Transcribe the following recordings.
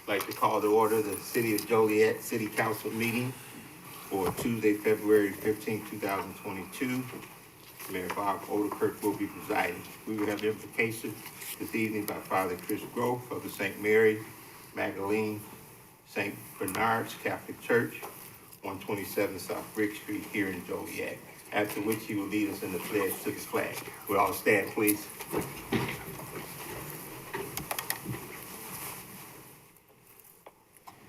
I'd like to call to order the City of Joliet City Council meeting for Tuesday, February 15, 2022. Mayor Bob Odenkirk will be presiding. We will have invocation this evening by Father Chris Grove of the St. Mary Magdalene St. Bernard's Catholic Church, 127 South Brick Street here in Joliet, after which he will lead us in the pledge to the flag. We'll all stand, please.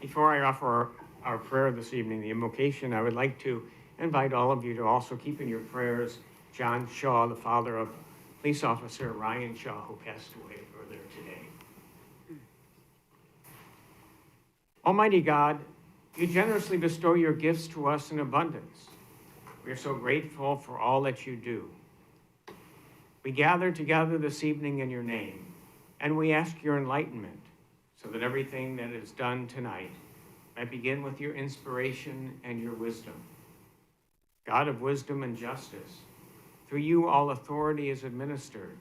Before I offer our prayer this evening, the invocation, I would like to invite all of you to also keep in your prayers John Shaw, the father of police officer Ryan Shaw, who passed away earlier today. Almighty God, you generously bestow your gifts to us in abundance. We are so grateful for all that you do. We gather together this evening in your name, and we ask your enlightenment so that everything that is done tonight might begin with your inspiration and your wisdom. God of wisdom and justice, through you all authority is administered,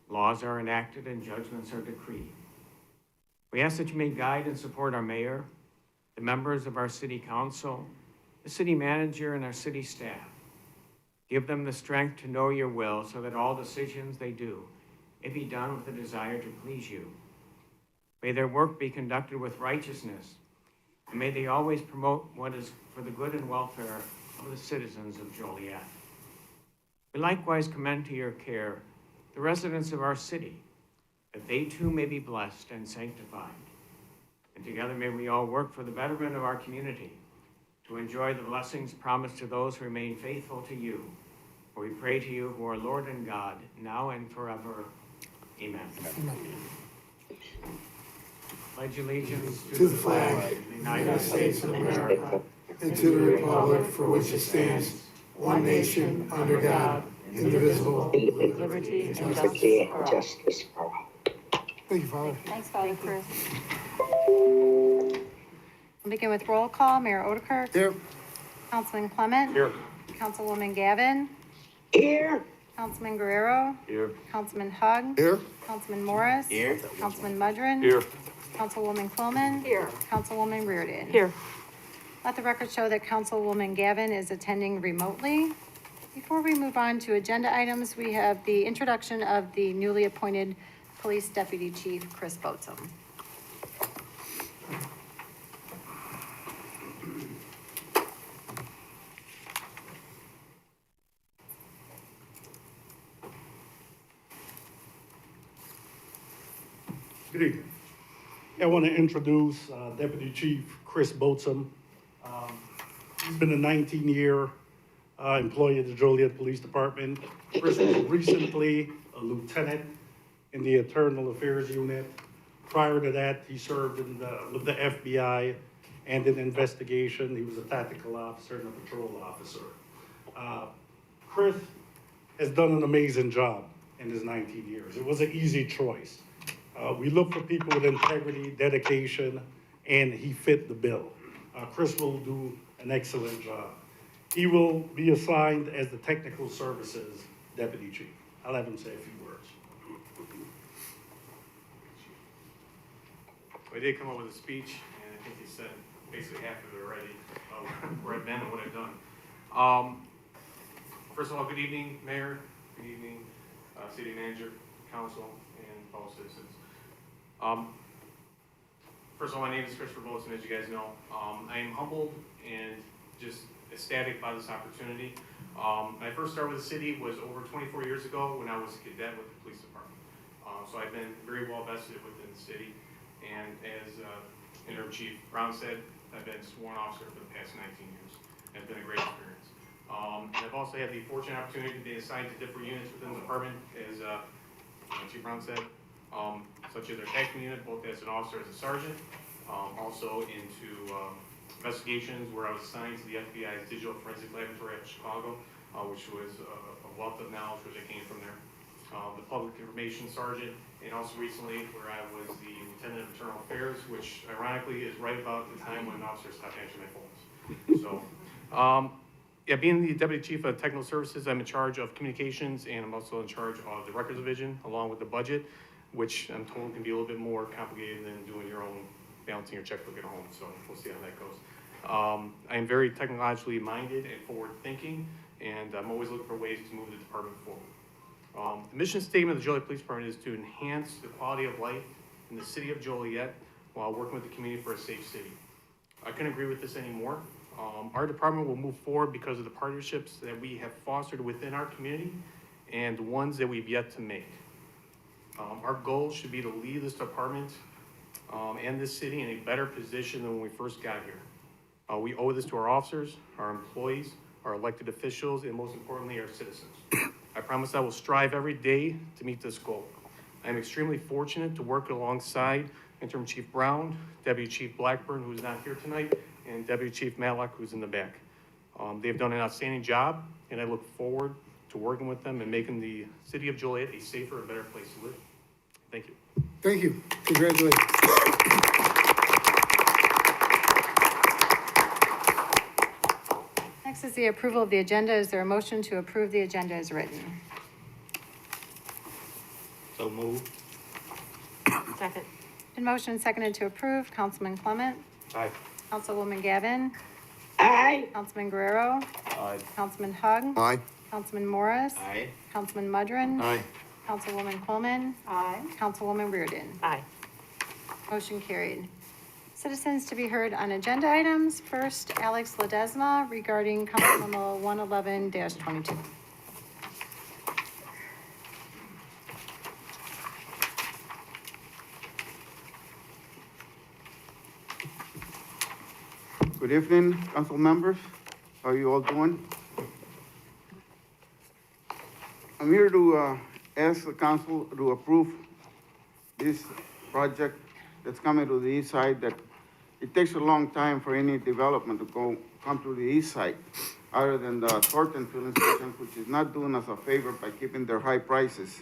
laws are enacted, and judgments are decreed. We ask that you may guide and support our mayor, the members of our city council, the city manager, and our city staff. Give them the strength to know your will so that all decisions they do may be done with a desire to please you. May their work be conducted with righteousness, and may they always promote what is for the good and welfare of the citizens of Joliet. We likewise commend to your care the residents of our city, that they too may be blessed and sanctified. And together may we all work for the betterment of our community, to enjoy the blessings promised to those who remain faithful to you. For we pray to you who are Lord and God, now and forever. Amen. Pledge allegiance to the flag of the United States of America and to the republic for which it stands, one nation, under God, indivisible, with liberty and justice for all. Thank you, Father. Thanks, Father Chris. We'll begin with roll call. Mayor Odenkirk. Here. Councilman Clement. Here. Councilwoman Gavin. Here. Councilman Guerrero. Here. Councilman Hug. Here. Councilman Morris. Here. Councilman Mudrin. Here. Councilwoman Quillman. Here. Councilwoman Reardon. Here. Let the record show that Councilwoman Gavin is attending remotely. Before we move on to agenda items, we have the introduction of the newly appointed Police Deputy Chief, Chris Boatsum. Good evening. I want to introduce Deputy Chief Chris Boatsum. He's been a 19-year employee of the Joliet Police Department. Chris was recently a lieutenant in the Internal Affairs Unit. Prior to that, he served with the FBI and in investigation. He was a tactical officer and a patrol officer. Chris has done an amazing job in his 19 years. It was an easy choice. We look for people with integrity, dedication, and he fit the bill. Chris will do an excellent job. He will be assigned as the Technical Services Deputy Chief. I'll have him say a few words. I did come up with a speech, and I think he said basically half of it already, where I've been and what I've done. First of all, good evening, Mayor. Good evening, City Manager, Council, and fellow citizens. First of all, my name is Christopher Boatsum, as you guys know. I am humbled and just ecstatic by this opportunity. My first start with the city was over 24 years ago when I was a cadet with the police department. So I've been very well vested within the city. And as Interim Chief Brown said, I've been sworn officer for the past 19 years. It's been a great experience. And I've also had the fortunate opportunity to be assigned to different units within the department, as Chief Brown said, such as our tactical unit, both as an officer, as a sergeant, also into investigations where I was assigned to the FBI's Digital Forensic Laboratory at Chicago, which was a wealth of knowledge which I came from there. The Public Information Sergeant, and also recently where I was the Lieutenant of Internal Affairs, which ironically is right about the time when officers stopped answering my phones. So, yeah, being the Deputy Chief of Technical Services, I'm in charge of communications, and I'm also in charge of the records division, along with the budget, which I'm told can be a little bit more complicated than doing your own balancing your checkbook at home, so we'll see how that goes. I am very technologically minded and forward-thinking, and I'm always looking for ways to move the department forward. The mission statement of the Joliet Police Department is to enhance the quality of life in the city of Joliet while working with the community for a safe city. I couldn't agree with this anymore. Our department will move forward because of the partnerships that we have fostered within our community and the ones that we've yet to make. Our goal should be to leave this department and this city in a better position than when we first got here. We owe this to our officers, our employees, our elected officials, and most importantly, our citizens. I promise I will strive every day to meet this goal. I am extremely fortunate to work alongside Interim Chief Brown, Deputy Chief Blackburn, who is not here tonight, and Deputy Chief Matlock, who's in the back. They've done an outstanding job, and I look forward to working with them and making the city of Joliet a safer and better place to live. Thank you. Thank you. Congratulations. Next is the approval of the agenda. Is there a motion to approve the agenda as written? So moved. Second. Been motion and seconded to approve. Councilman Clement? Aye. Councilwoman Gavin? Aye. Councilman Guerrero? Aye. Councilman Hug? Aye. Councilman Morris? Aye. Councilman Mudrin? Aye. Councilwoman Coleman? Aye. Councilwoman Reardon? Aye. Motion carried. Citizens to be heard on agenda items. First, Alex Ledesma regarding Council Memo 111-22. Good evening, council members. How are you all doing? I'm here to ask the council to approve this project that's coming to the east side. That it takes a long time for any development to come to the east side, other than the Thornton filling station, which is not doing us a favor by keeping their high prices.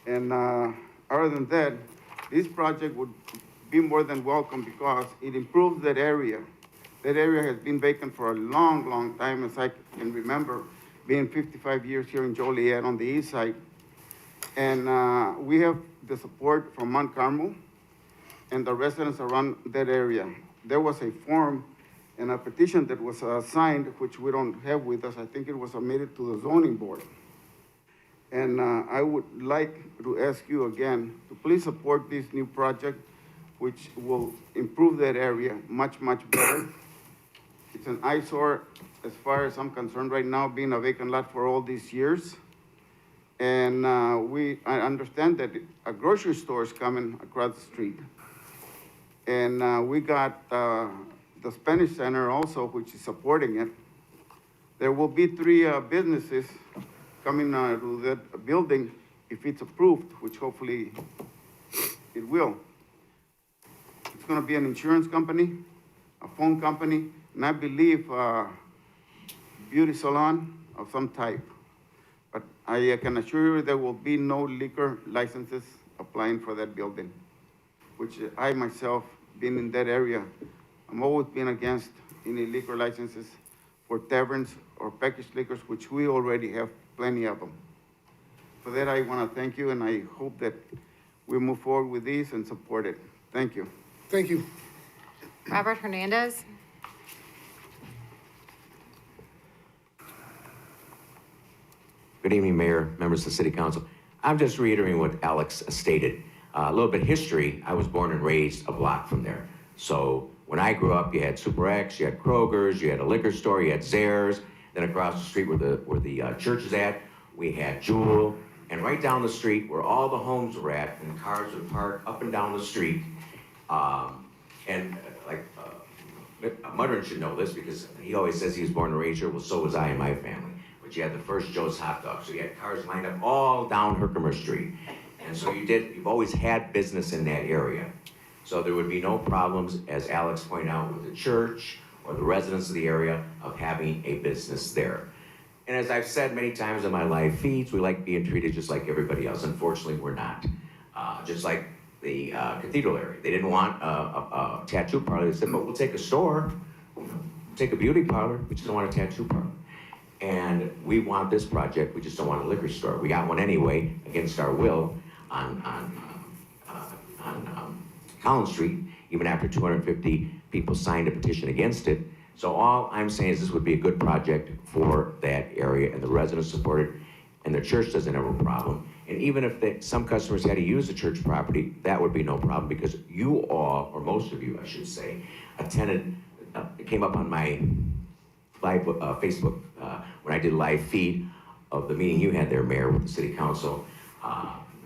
And other than that, this project would be more than welcome because it improves that area. That area has been vacant for a long, long time, as I can remember, being 55 years here in Joliet on the east side. And we have the support from Mount Carmel and the residents around that area. There was a form and a petition that was signed, which we don't have with us. I think it was submitted to the zoning board. And I would like to ask you again to please support this new project, which will improve that area much, much better. It's an eyesore as far as I'm concerned right now, being a vacant lot for all these years. And I understand that a grocery store is coming across the street. And we got the Spanish Center also, which is supporting it. There will be 3 businesses coming to that building if it's approved, which hopefully it will. It's gonna be an insurance company, a phone company, and I believe a beauty salon of some type. But I can assure you there will be no liquor licenses applying for that building, which I myself, being in that area, I'm always been against any liquor licenses for taverns or packaged liquors, which we already have plenty of them. For that, I wanna thank you, and I hope that we move forward with these and support it. Thank you. Thank you. Robert Hernandez? Good evening, Mayor, members of the City Council. I'm just reiterating what Alex stated. A little bit of history. I was born and raised a block from there. So when I grew up, you had Super X, you had Kroger's, you had a liquor store, you had Zayre's. Then across the street where the church is at, we had Jewel. And right down the street where all the homes were at, and cars would park up and down the street. Mudrin should know this because he always says he was born and raised here. Well, so was I and my family. But you had the first Joe's Hot Dog. So you had cars lined up all down Herkimer Street. And so you've always had business in that area. So there would be no problems, as Alex pointed out, with the church or the residents of the area of having a business there. And as I've said many times in my live feeds, we like being treated just like everybody else. Unfortunately, we're not. Just like the cathedral area. They didn't want a tattoo parlor. They said, but we'll take a store, we'll take a beauty parlor, we just don't want a tattoo parlor. And we want this project, we just don't want a liquor store. We got one anyway, against our will, on Collins Street, even after 250 people signed a petition against it. So all I'm saying is this would be a good project for that area, and the residents support it, and the church doesn't have a problem. And even if some customers had to use the church property, that would be no problem, because you all, or most of you, I should say, attended, it came up on my live Facebook when I did a live feed of the meeting you had there, Mayor, with the city council,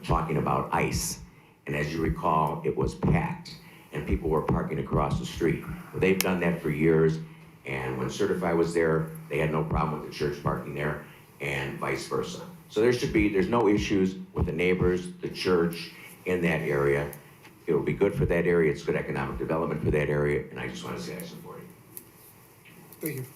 talking about ICE. And as you recall, it was packed and people were parking across the street. Well, they've done that for years, and when Certify was there, they had no problem with the church parking there, and vice versa. So there's no issues with the neighbors, the church in that area. It will be good for that area. It's good economic development for that area, and I just want to say I support it. Thank you.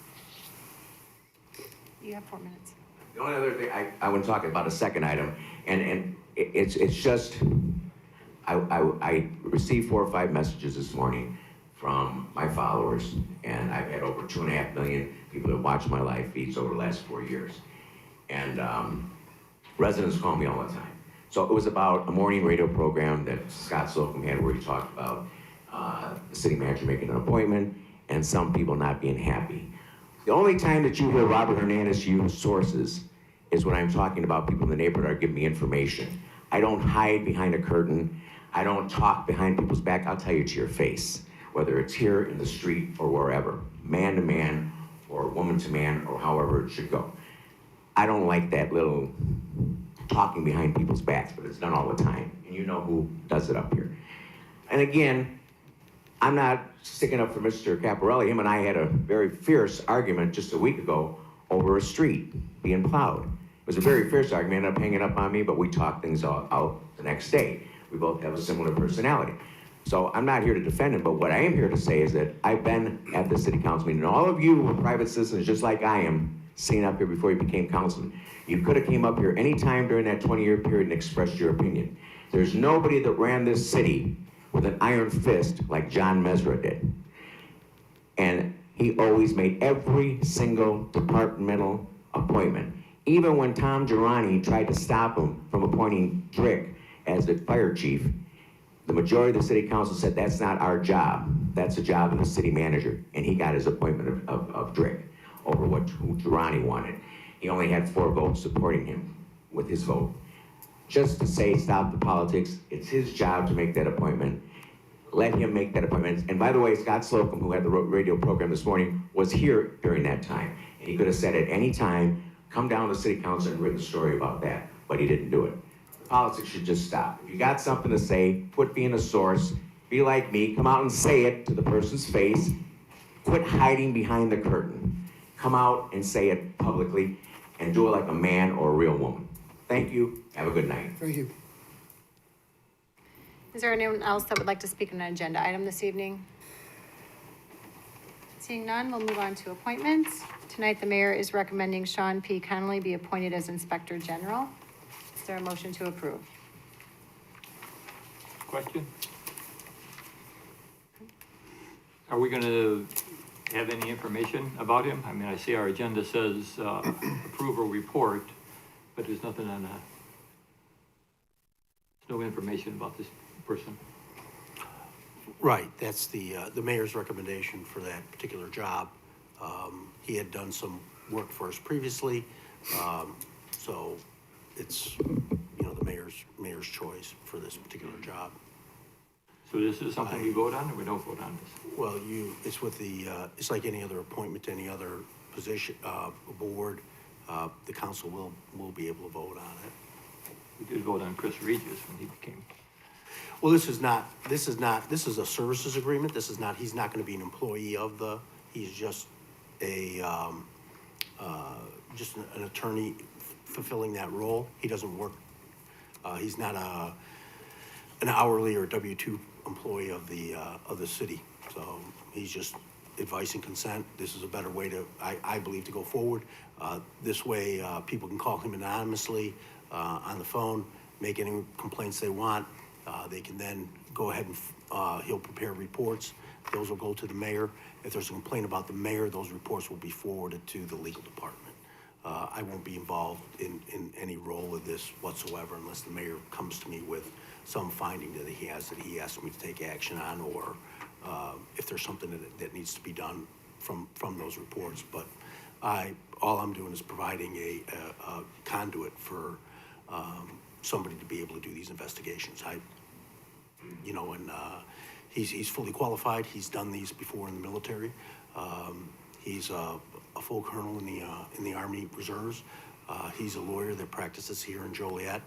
You have 4 minutes. The only other thing, I want to talk about a second item, and it's just, I received 4 or 5 messages this morning from my followers, and I've had over 2.5 million people that watch my live feeds over the last 4 years. And residents call me all the time. So it was about a morning radio program that Scott Slocum had where he talked about the city manager making an appointment and some people not being happy. The only time that you hear Robert Hernandez use sources is when I'm talking about people in the neighborhood are giving me information. I don't hide behind a curtain. I don't talk behind people's back. I'll tell you to your face, whether it's here in the street or wherever, man to man or woman to man or however it should go. I don't like that little talking behind people's backs, but it's done all the time. And you know who does it up here. And again, I'm not sticking up for Mr. Caparelli. Him and I had a very fierce argument just a week ago over a street being plowed. It was a very fierce argument, ended up hanging up on me, but we talked things out the next day. We both have a similar personality. So I'm not here to defend him, but what I am here to say is that I've been at the city council meeting, and all of you were private citizens just like I am, sitting up here before you became councilman. You could have came up here any time during that 20-year period and expressed your opinion. There's nobody that ran this city with an iron fist like John Mesra did. And he always made every single departmental appointment. Even when Tom Girani tried to stop him from appointing Drick as the fire chief, the majority of the city council said, that's not our job. That's the job of the city manager. And he got his appointment of Drick over who Girani wanted. He only had 4 votes supporting him with his vote. Just to say, stop the politics, it's his job to make that appointment. Let him make that appointment. And by the way, Scott Slocum, who had the radio program this morning, was here during that time. And he could have said at any time, come down to the city council and written a story about that, but he didn't do it. Politics should just stop. If you got something to say, quit being a source, be like me, come out and say it to the person's face, quit hiding behind the curtain. Come out and say it publicly and do it like a man or a real woman. Thank you, have a good night. Thank you. Is there anyone else that would like to speak on an agenda item this evening? Seeing none, we'll move on to appointments. Tonight, the mayor is recommending Sean P. Connelly be appointed as Inspector General. Is there a motion to approve? Question? Are we gonna have any information about him? I mean, I see our agenda says, approve or report, but there's nothing on that. There's no information about this person. Right, that's the mayor's recommendation for that particular job. He had done some work for us previously, so it's, the mayor's choice for this particular job. So this is something we vote on, or we don't vote on this? Well, it's with it's like any other appointment to any other position, board, the council will be able to vote on it. We did vote on Chris Regis when he became. Well, this is a services agreement. He's not going to be an employee of he's just an attorney fulfilling that role. He doesn't work, he's not an hourly or W-2 employee of the city. So he's just advice and consent. This is a better way I believe, to go forward. This way, people can call him anonymously on the phone, make any complaints they want. They can then go ahead and he'll prepare reports. Those will go to the mayor. If there's a complaint about the mayor, those reports will be forwarded to the legal department. I won't be involved in any role of this whatsoever unless the mayor comes to me with some finding that he asked me to take action on, or if there's something that needs to be done from those reports. But all I'm doing is providing a conduit for somebody to be able to do these investigations. He's fully qualified. He's done these before in the military. He's a full colonel in the Army Reserves. He's a lawyer that practices here in Joliet.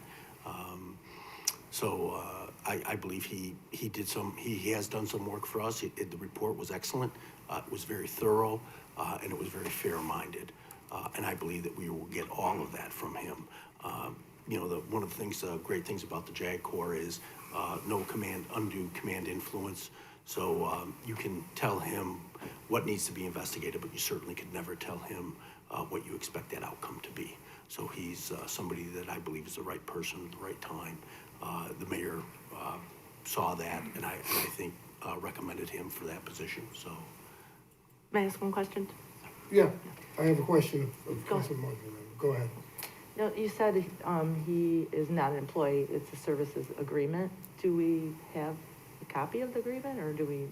I believe he has done some work for us. The report was excellent. It was very thorough, and it was very fair-minded. And I believe that we will get all of that from him. One of the great things about the JAG Corps is no undue command influence. So you can tell him what needs to be investigated, but you certainly could never tell him what you expect that outcome to be. So he's somebody that I believe is the right person at the right time. The mayor saw that, and I think recommended him for that position. So, May I ask one question? Yeah, I have a question of Go. Councilman Morgan. Go ahead. No, you said he is not an employee, it's a services agreement. Do we have a copy of the agreement, or do we?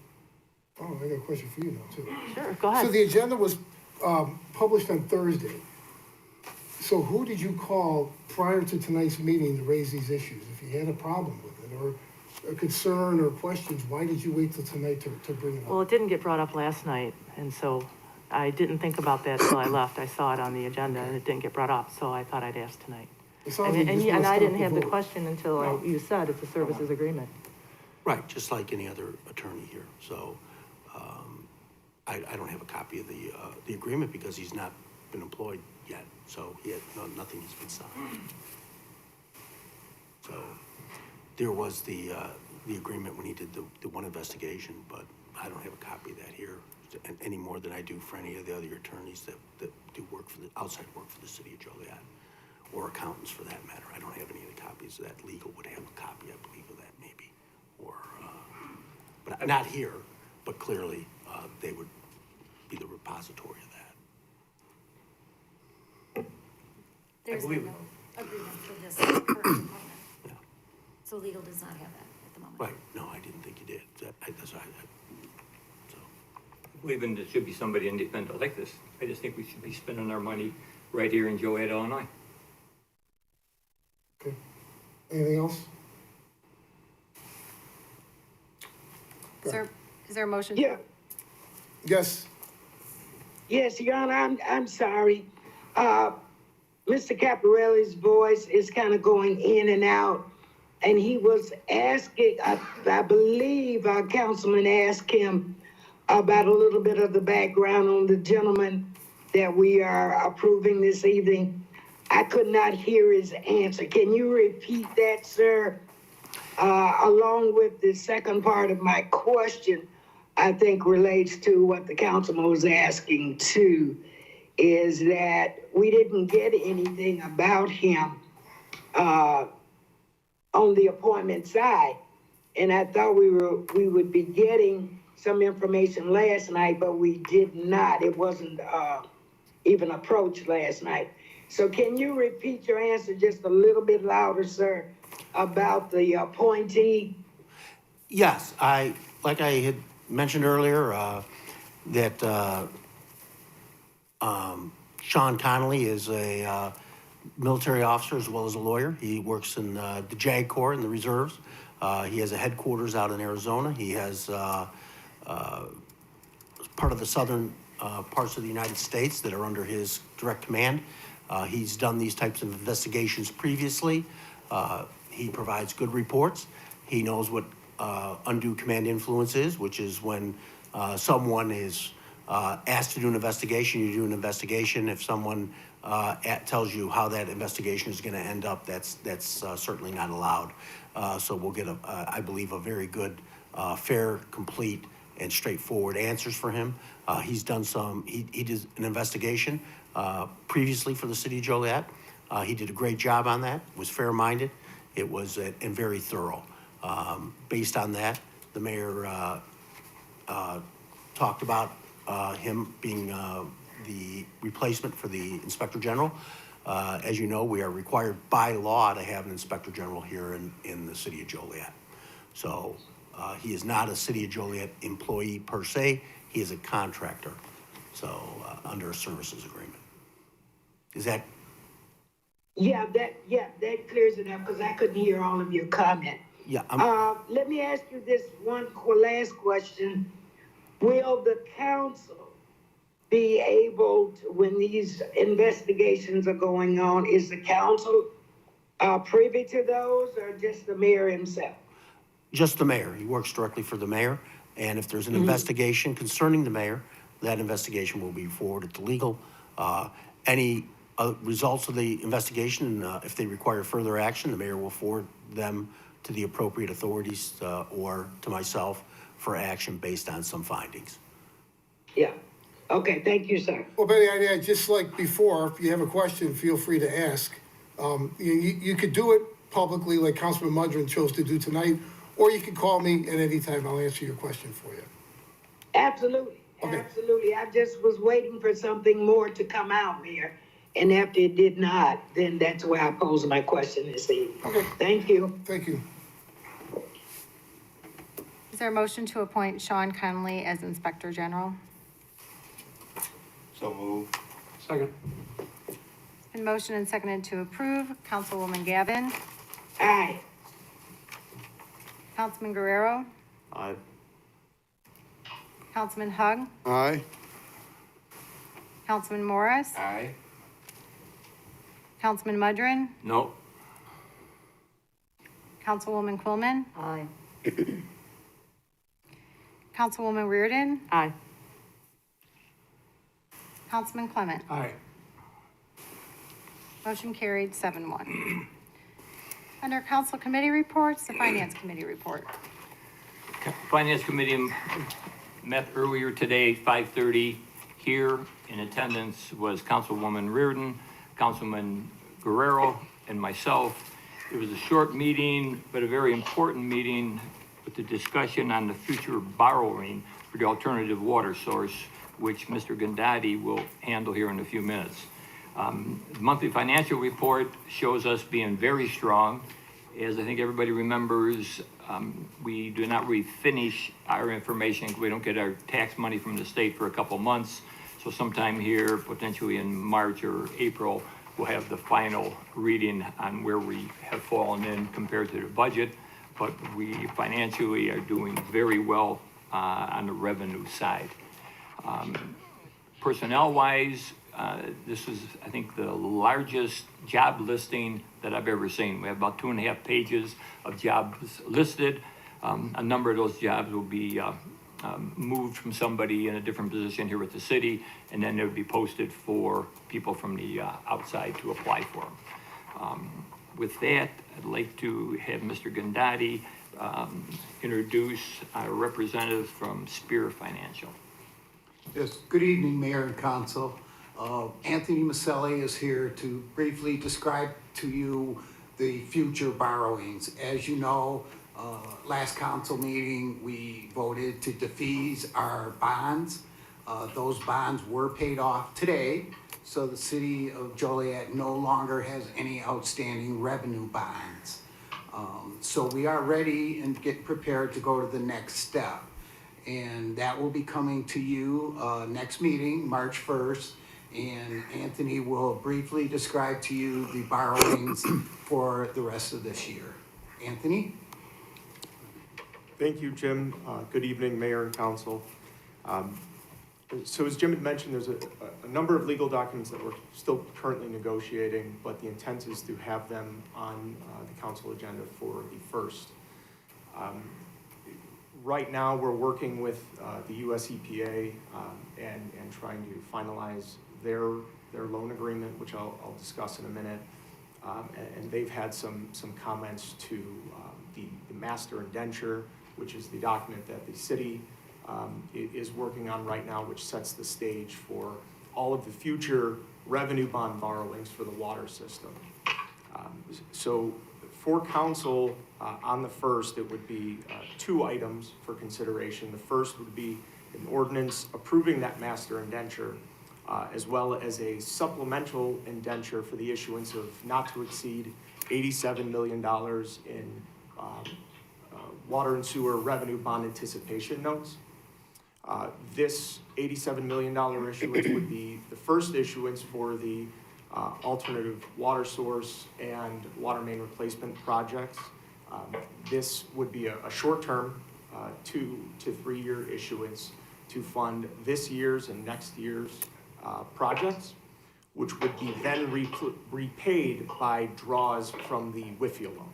Oh, I got a question for you now, too. Sure, go ahead. So the agenda was published on Thursday. So who did you call prior to tonight's meeting to raise these issues? If you had a problem with it, or a concern or questions, why did you wait till tonight to bring it up? Well, it didn't get brought up last night, and so I didn't think about that till I left. I saw it on the agenda, and it didn't get brought up, so I thought I'd ask tonight. It sounds like you just And wanna I stop didn't the have the vote. question until you said it's a services agreement. right, just like any other attorney here. So I don't have a copy of the agreement because he's not been employed yet. So nothing has been signed. So there was the agreement when he did the one investigation, but I don't have a copy of that here any more than I do for any of the other attorneys that do work for the outside work for the city of Joliet, or accountants for that matter. I don't have any of the copies of that. Legal would have a copy, I believe, of that maybe, or but not here, but clearly they would be the repository of that. There's believe no agreement for this current appointment. Yeah. So legal does not have that at the moment. Right, no, I didn't think you did. So. I believe in it should be somebody independent like this. I just think we should be spending our money right here in Joliet, Illinois. Okay. Anything else? Is there a motion? Yeah, Yes. yes, Your Honor, I'm sorry. Mr. Caparelli's voice is kind of going in and out, and he was asking, I believe our councilman asked him about a little bit of the background on the gentleman that we are approving this evening. I could not hear his answer. Can you repeat that, sir? Along with the second part of my question, I think relates to what the councilman was asking too, is that we didn't get anything about him on the appointment side. And I thought we would be getting some information last night, but we did not. It wasn't even approached last night. So can you repeat your answer just a little bit louder, sir, about the appointee? Yes, like I had mentioned earlier, that Sean Connelly is a military officer as well as a lawyer. He works in the JAG Corps in the reserves. He has a headquarters out in Arizona. He has part of the southern parts of the United States that are under his direct command. He's done these types of investigations previously. He provides good reports. He knows what undue command influence is, which is when someone is asked to do an investigation, you do an investigation. If someone tells you how that investigation is going to end up, that's certainly not allowed. So we'll get, I believe, a very good, fair, complete, and straightforward answers for him. He's done he did an investigation previously for the city of Joliet. He did a great job on that, was fair-minded. It was and very thorough. Based on that, the mayor talked about him being the replacement for the Inspector General. As you know, we are required by law to have an Inspector General here in the city of Joliet. So He is not a City of Joliet employee per se. He is a contractor, so under a services agreement. Is that? Yeah, that clears it up, because I couldn't hear all of your comment. Yeah. Let me ask you this last question. Will the council be able to, when these investigations are going on, is the council privy to those, or just the mayor himself? Just the mayor. He works directly for the mayor. And if there's an investigation concerning the mayor, that investigation will be forwarded to legal. Any results of the investigation, if they require further action, the mayor will forward them to the appropriate authorities or to myself for action based on some findings. Yeah. Okay, thank you, sir. Well, Betty, I just like before, if you have a question, feel free to ask. You could do it publicly like Councilman Mudron chose to do tonight, or you can call me at any time. I'll answer your question for you. Absolutely, Okay. absolutely. I just was waiting for something more to come out, Mayor. And after it did not, then that's where I posed my question this evening. Okay. Thank you. Thank you. Is there a motion to appoint Sean Connelly as Inspector General? So moved. Second. It's been motioned and seconded to approve. Councilwoman Gavin, Aye. Councilman Guerrero, Aye. Councilman Hug, Aye. Councilman Morris, Aye. Councilman Mudron, No. Councilwoman Quillman, Aye. Councilwoman Reardon, Aye. Councilman Clement. Aye. Motion carried 7-1. Under council committee reports, the finance committee report. Finance Committee met earlier today, 5:30. Here in attendance was Councilwoman Reardon, Councilman Guerrero, and myself. It was a short meeting, but a very important meeting with the discussion on the future borrowing for the alternative water source, which Mr. Gandati will handle here in a few minutes. The monthly financial report shows us being very strong. As I think everybody remembers, we do not really finish our information. We don't get our tax money from the state for a couple months. So sometime here, potentially in March or April, we'll have the final reading on where we have fallen in compared to the budget. But we financially are doing very well on the revenue side. Personnel-wise, this is, I think, the largest job listing that I've ever seen. We have about 2.5 pages of jobs listed. A number of those jobs will be moved from somebody in a different position here at the city, and then they would be posted for people from the outside to apply for them. With that, I'd like to have Mr. Gandati introduce our representative from Spear Financial. Yes, good evening, Mayor and Council. Anthony Maselli is here to briefly describe to you the future borrowings. As you know, last council meeting, we voted to defease our bonds. Those bonds were paid off today, so the city of Joliet no longer has any outstanding revenue bonds. So we are ready and get prepared to go to the next step. And that will be coming to you next meeting, March 1st. And Anthony will briefly describe to you the borrowings for the rest of this year. Anthony? Thank you, Jim. Good evening, Mayor and Council. So as Jim had mentioned, there's a number of legal documents that we're still currently negotiating, but the intent is to have them on the council agenda for the 1st. Right now, we're working with the US EPA and trying to finalize their loan agreement, which I'll discuss in a minute. And they've had some comments to the master indenture, which is the document that the city is working on right now, which sets the stage for all of the future revenue bond borrowings for the water system. So for council, on the 1st, it would be 2 items for consideration. The first would be an ordinance approving that master indenture, as well as a supplemental indenture for the issuance of not to exceed $87 million in water and sewer revenue bond anticipation notes. This $87 million issuance would be the first issuance for the alternative water source and water main replacement projects. This would be a short-term 2 to 3 year issuance to fund this year's and next year's projects, which would be then repaid by draws from the WIFIA loan.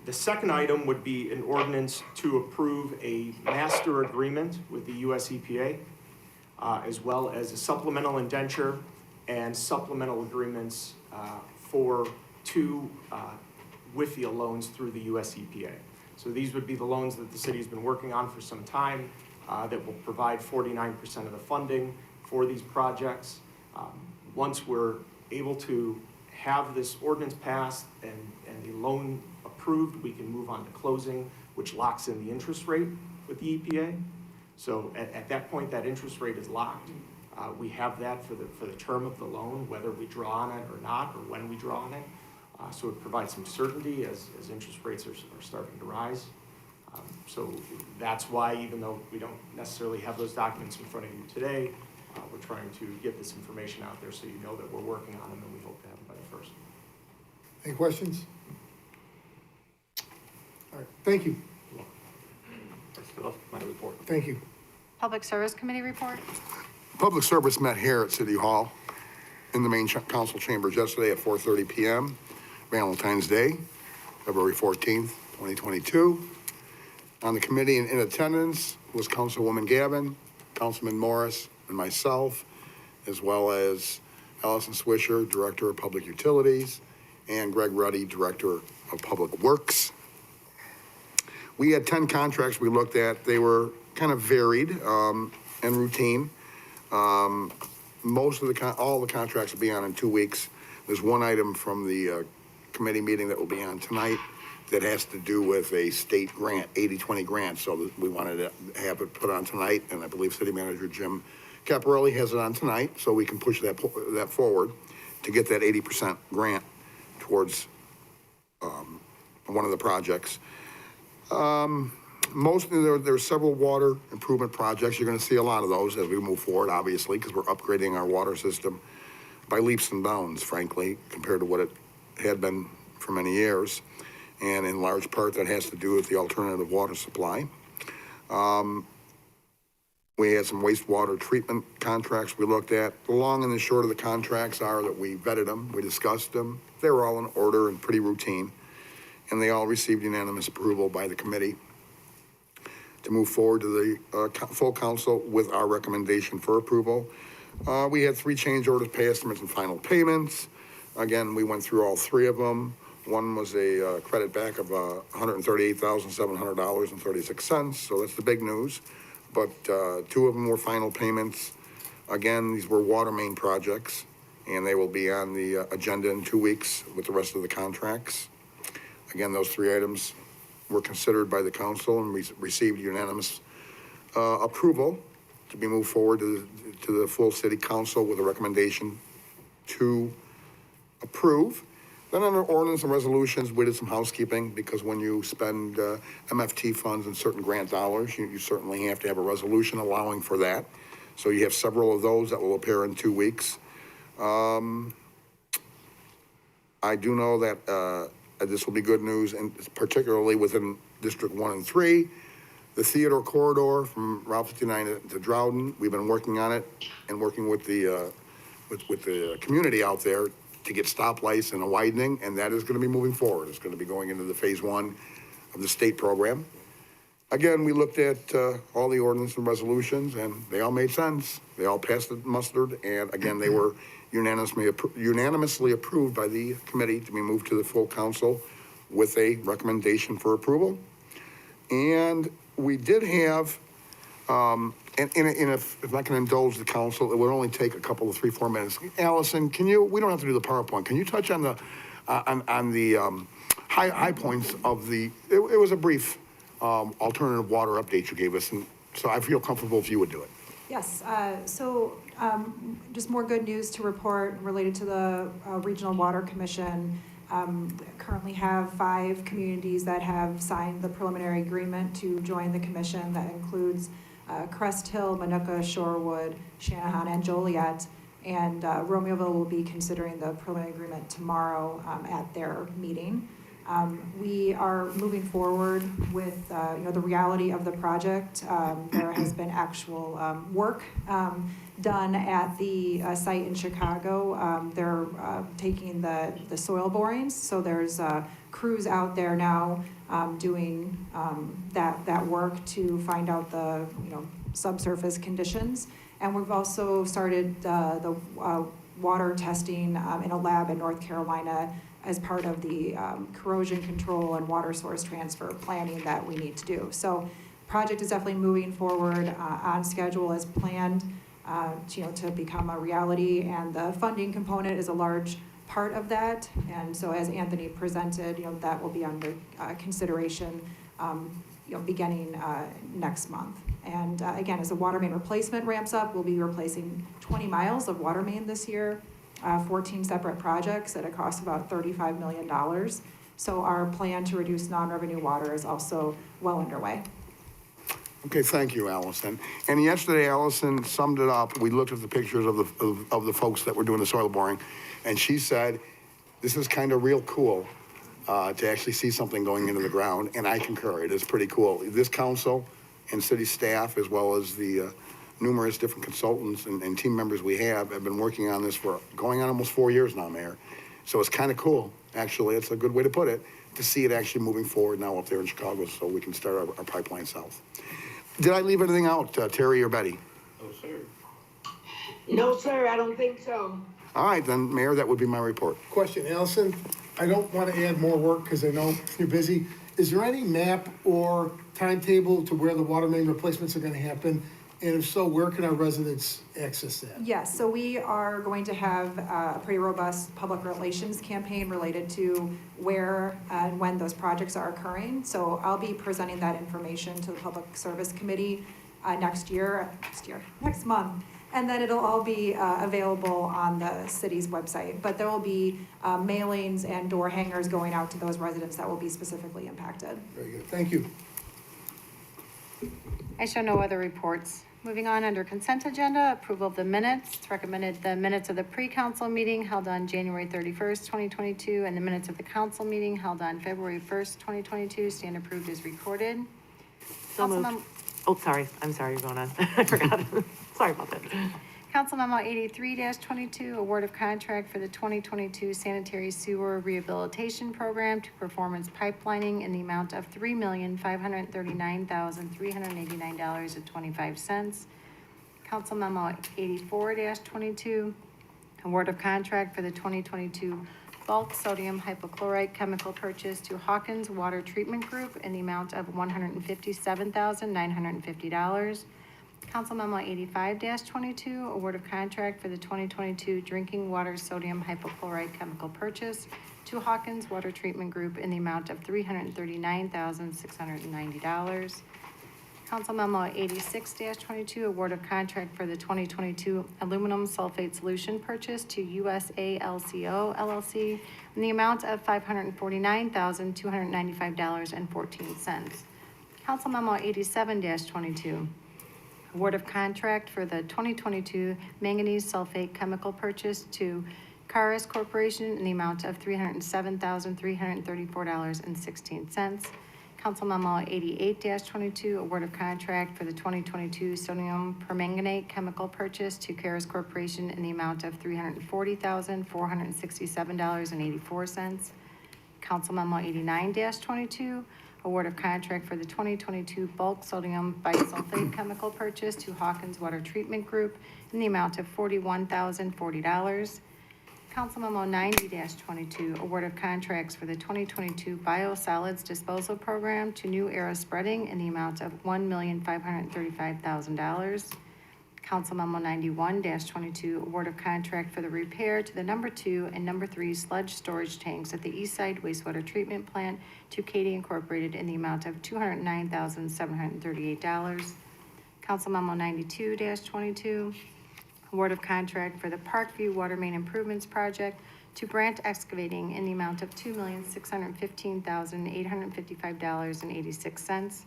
The second item would be an ordinance to approve a master agreement with the US EPA, as well as a supplemental indenture and supplemental agreements for 2 WIFIA loans through the US EPA. So these would be the loans that the city has been working on for some time that will provide 49% of the funding for these projects. Once we're able to have this ordinance passed and the loan approved, we can move on to closing, which locks in the interest rate with the EPA. So at that point, that interest rate is locked. We have that for the term of the loan, whether we draw on it or not, or when we draw on it. So it provides some certainty as interest rates are starting to rise. So that's why, even though we don't necessarily have those documents in front of you today, we're trying to get this information out there so you know that we're working on them, and we hope to have them by the 1st. Any questions? All right, thank you. That's my report. Thank you. Public Service Committee report. Public Service met here at City Hall in the main council chambers yesterday at 4:30 p.m., Valentine's Day, February 14th, 2022. On the committee and in attendance was Councilwoman Gavin, Councilman Morris, and myself, as well as Allison Swisher, Director of Public Utilities, and Greg Ruddy, Director of Public Works. We had 10 contracts we looked at. They were kind of varied and routine. Most of all the contracts will be on in 2 weeks. There's one item from the committee meeting that will be on tonight that has to do with a state grant, 80-20 grant. So we wanted to have it put on tonight, and I believe City Manager Jim Caparelli has it on tonight, so we can push that forward to get that 80% grant towards one of the projects. Mostly there's several water improvement projects. You're going to see a lot of those as we move forward, obviously, because we're upgrading our water system by leaps and bounds, frankly, compared to what it had been for many years. And in large part, that has to do with the alternative water supply. We had some wastewater treatment contracts we looked at. The long and the short of the contracts are that we vetted them, we discussed them. They were all in order and pretty routine, and they all received unanimous approval by the committee to move forward to the full council with our recommendation for approval. We had 3 change orders, pay estimates, and final payments. Again, we went through all 3 of them. One was a credit back of $138,700.36, so that's the big news. But 2 of them were final payments. Again, these were water main projects, and they will be on the agenda in 2 weeks with the rest of the contracts. Again, those 3 items were considered by the council and received unanimous approval to be moved forward to the full city council with a recommendation to approve. Then under ordinance and resolutions, we did some housekeeping because when you spend MFT funds and certain grant dollars, you certainly have to have a resolution allowing for that. So you have several of those that will appear in 2 weeks. I do know that this will be good news, and particularly within District 1 and 3. The Theodore Corridor from Route 59 to Droughton, we've been working on it and working with the community out there to get stoplights and a widening, and that is going to be moving forward. It's going to be going into the phase 1 of the state program. Again, we looked at all the ordinance and resolutions, and they all made sense. They all passed the mustard, and again, they were unanimously approved by the committee to be moved to the full council with a recommendation for approval. And we did have, if I can indulge the council, it would only take a couple of 3-4 minutes. Allison, we don't have to do the PowerPoint. Can you touch on the high points of it was a brief alternative water update you gave us, and so I feel comfortable if you would do it. Yes, just more good news to report related to the Regional Water Commission. Currently have 5 communities that have signed the preliminary agreement to join the commission. That includes Crest Hill, Manuka, Shorewood, Shanahan, and Joliet. And Romeoville will be considering the preliminary agreement tomorrow at their meeting. We are moving forward with the reality of the project. There has been actual work done at the site in Chicago. They're taking the soil borings, so there's crews out there now doing that work to find out the subsurface conditions. And we've also started the water testing in a lab in North Carolina as part of the corrosion control and water source transfer planning that we need to do. So project is definitely moving forward on schedule as planned to become a reality, and the funding component is a large part of that. And so as Anthony presented, that will be under consideration beginning next month. And again, as the water main replacement ramps up, we'll be replacing 20 miles of water main this year, 14 separate projects at a cost of about $35 million. So our plan to reduce non-revenue water is also well underway. Okay, thank you, Allison. And yesterday, Allison summed it up. We looked at the pictures of the folks that were doing the soil boring, and she said, this is kind of real cool to actually see something going into the ground, and I concur. It is pretty cool. This council and city staff, as well as the numerous different consultants and team members we have been working on this for going on almost 4 years now, Mayor. So it's kind of cool, actually. It's a good way to put it, to see it actually moving forward now up there in Chicago so we can start our pipeline south. Did I leave anything out, Terry or Betty? No, sir. No, sir, I don't think so. All right, then, Mayor, that would be my report. Question, Allison, I don't want to add more work because I know you're busy. Is there any map or timetable to where the water main replacements are going to happen? And if so, where can our residents access that? Yes, so we are going to have a pretty robust public relations campaign related to where and when those projects are occurring. So I'll be presenting that information to the Public Service Committee next month. And then it'll all be available on the city's website. But there will be mailings and door hangers going out to those residents that will be specifically impacted. Very good, thank you. I show no other reports. Moving on under consent agenda, approval of the minutes. It's recommended the minutes of the pre-council meeting held on January 31st, 2022, and the minutes of the council meeting held on February 1st, 2022 stand approved as recorded. So moved. Oh, sorry. I'm sorry, you're going on. I forgot. Sorry about that. Council Memo 83-22, award of contract for the 2022 sanitary sewer rehabilitation program to Performance Pipelining in the amount of $3,539,389.25. Council Memo 84-22, award of contract for the 2022 bulk sodium hypochlorite chemical purchase to Hawkins Water Treatment Group in the amount of $157,950. Council Memo 85-22, award of contract for the 2022 drinking water sodium hypochlorite chemical purchase to Hawkins Water Treatment Group in the amount of $339,690. Council Memo 86-22, award of contract for the 2022 aluminum sulfate solution purchase to USA LCO LLC in the amount of $549,295.14. Council Memo 87-22, award of contract for the 2022 manganese sulfate chemical purchase to Caris Corporation in the amount of $307,334.16. Council Memo 88-22, award of contract for the 2022 sodium permanganate chemical purchase to Caris Corporation in the amount of $340,467.84. Council Memo 89-22, award of contract for the 2022 bulk sodium bisulfate chemical purchase to Hawkins Water Treatment Group in the amount of $41,040. Council Memo 90-22, award of contracts for the 2022 biosolids disposal program to New Era Spreading in the amount of $1,535,000. Council Memo 91-22, award of contract for the repair to the number 2 and number 3 sludge storage tanks at the East Side Wastewater Treatment Plant to Katy Incorporated in the amount of $209,738. Council Memo 92-22, award of contract for the Parkview Water Main Improvements Project to Brandt Excavating in the amount of $2,615,855.86.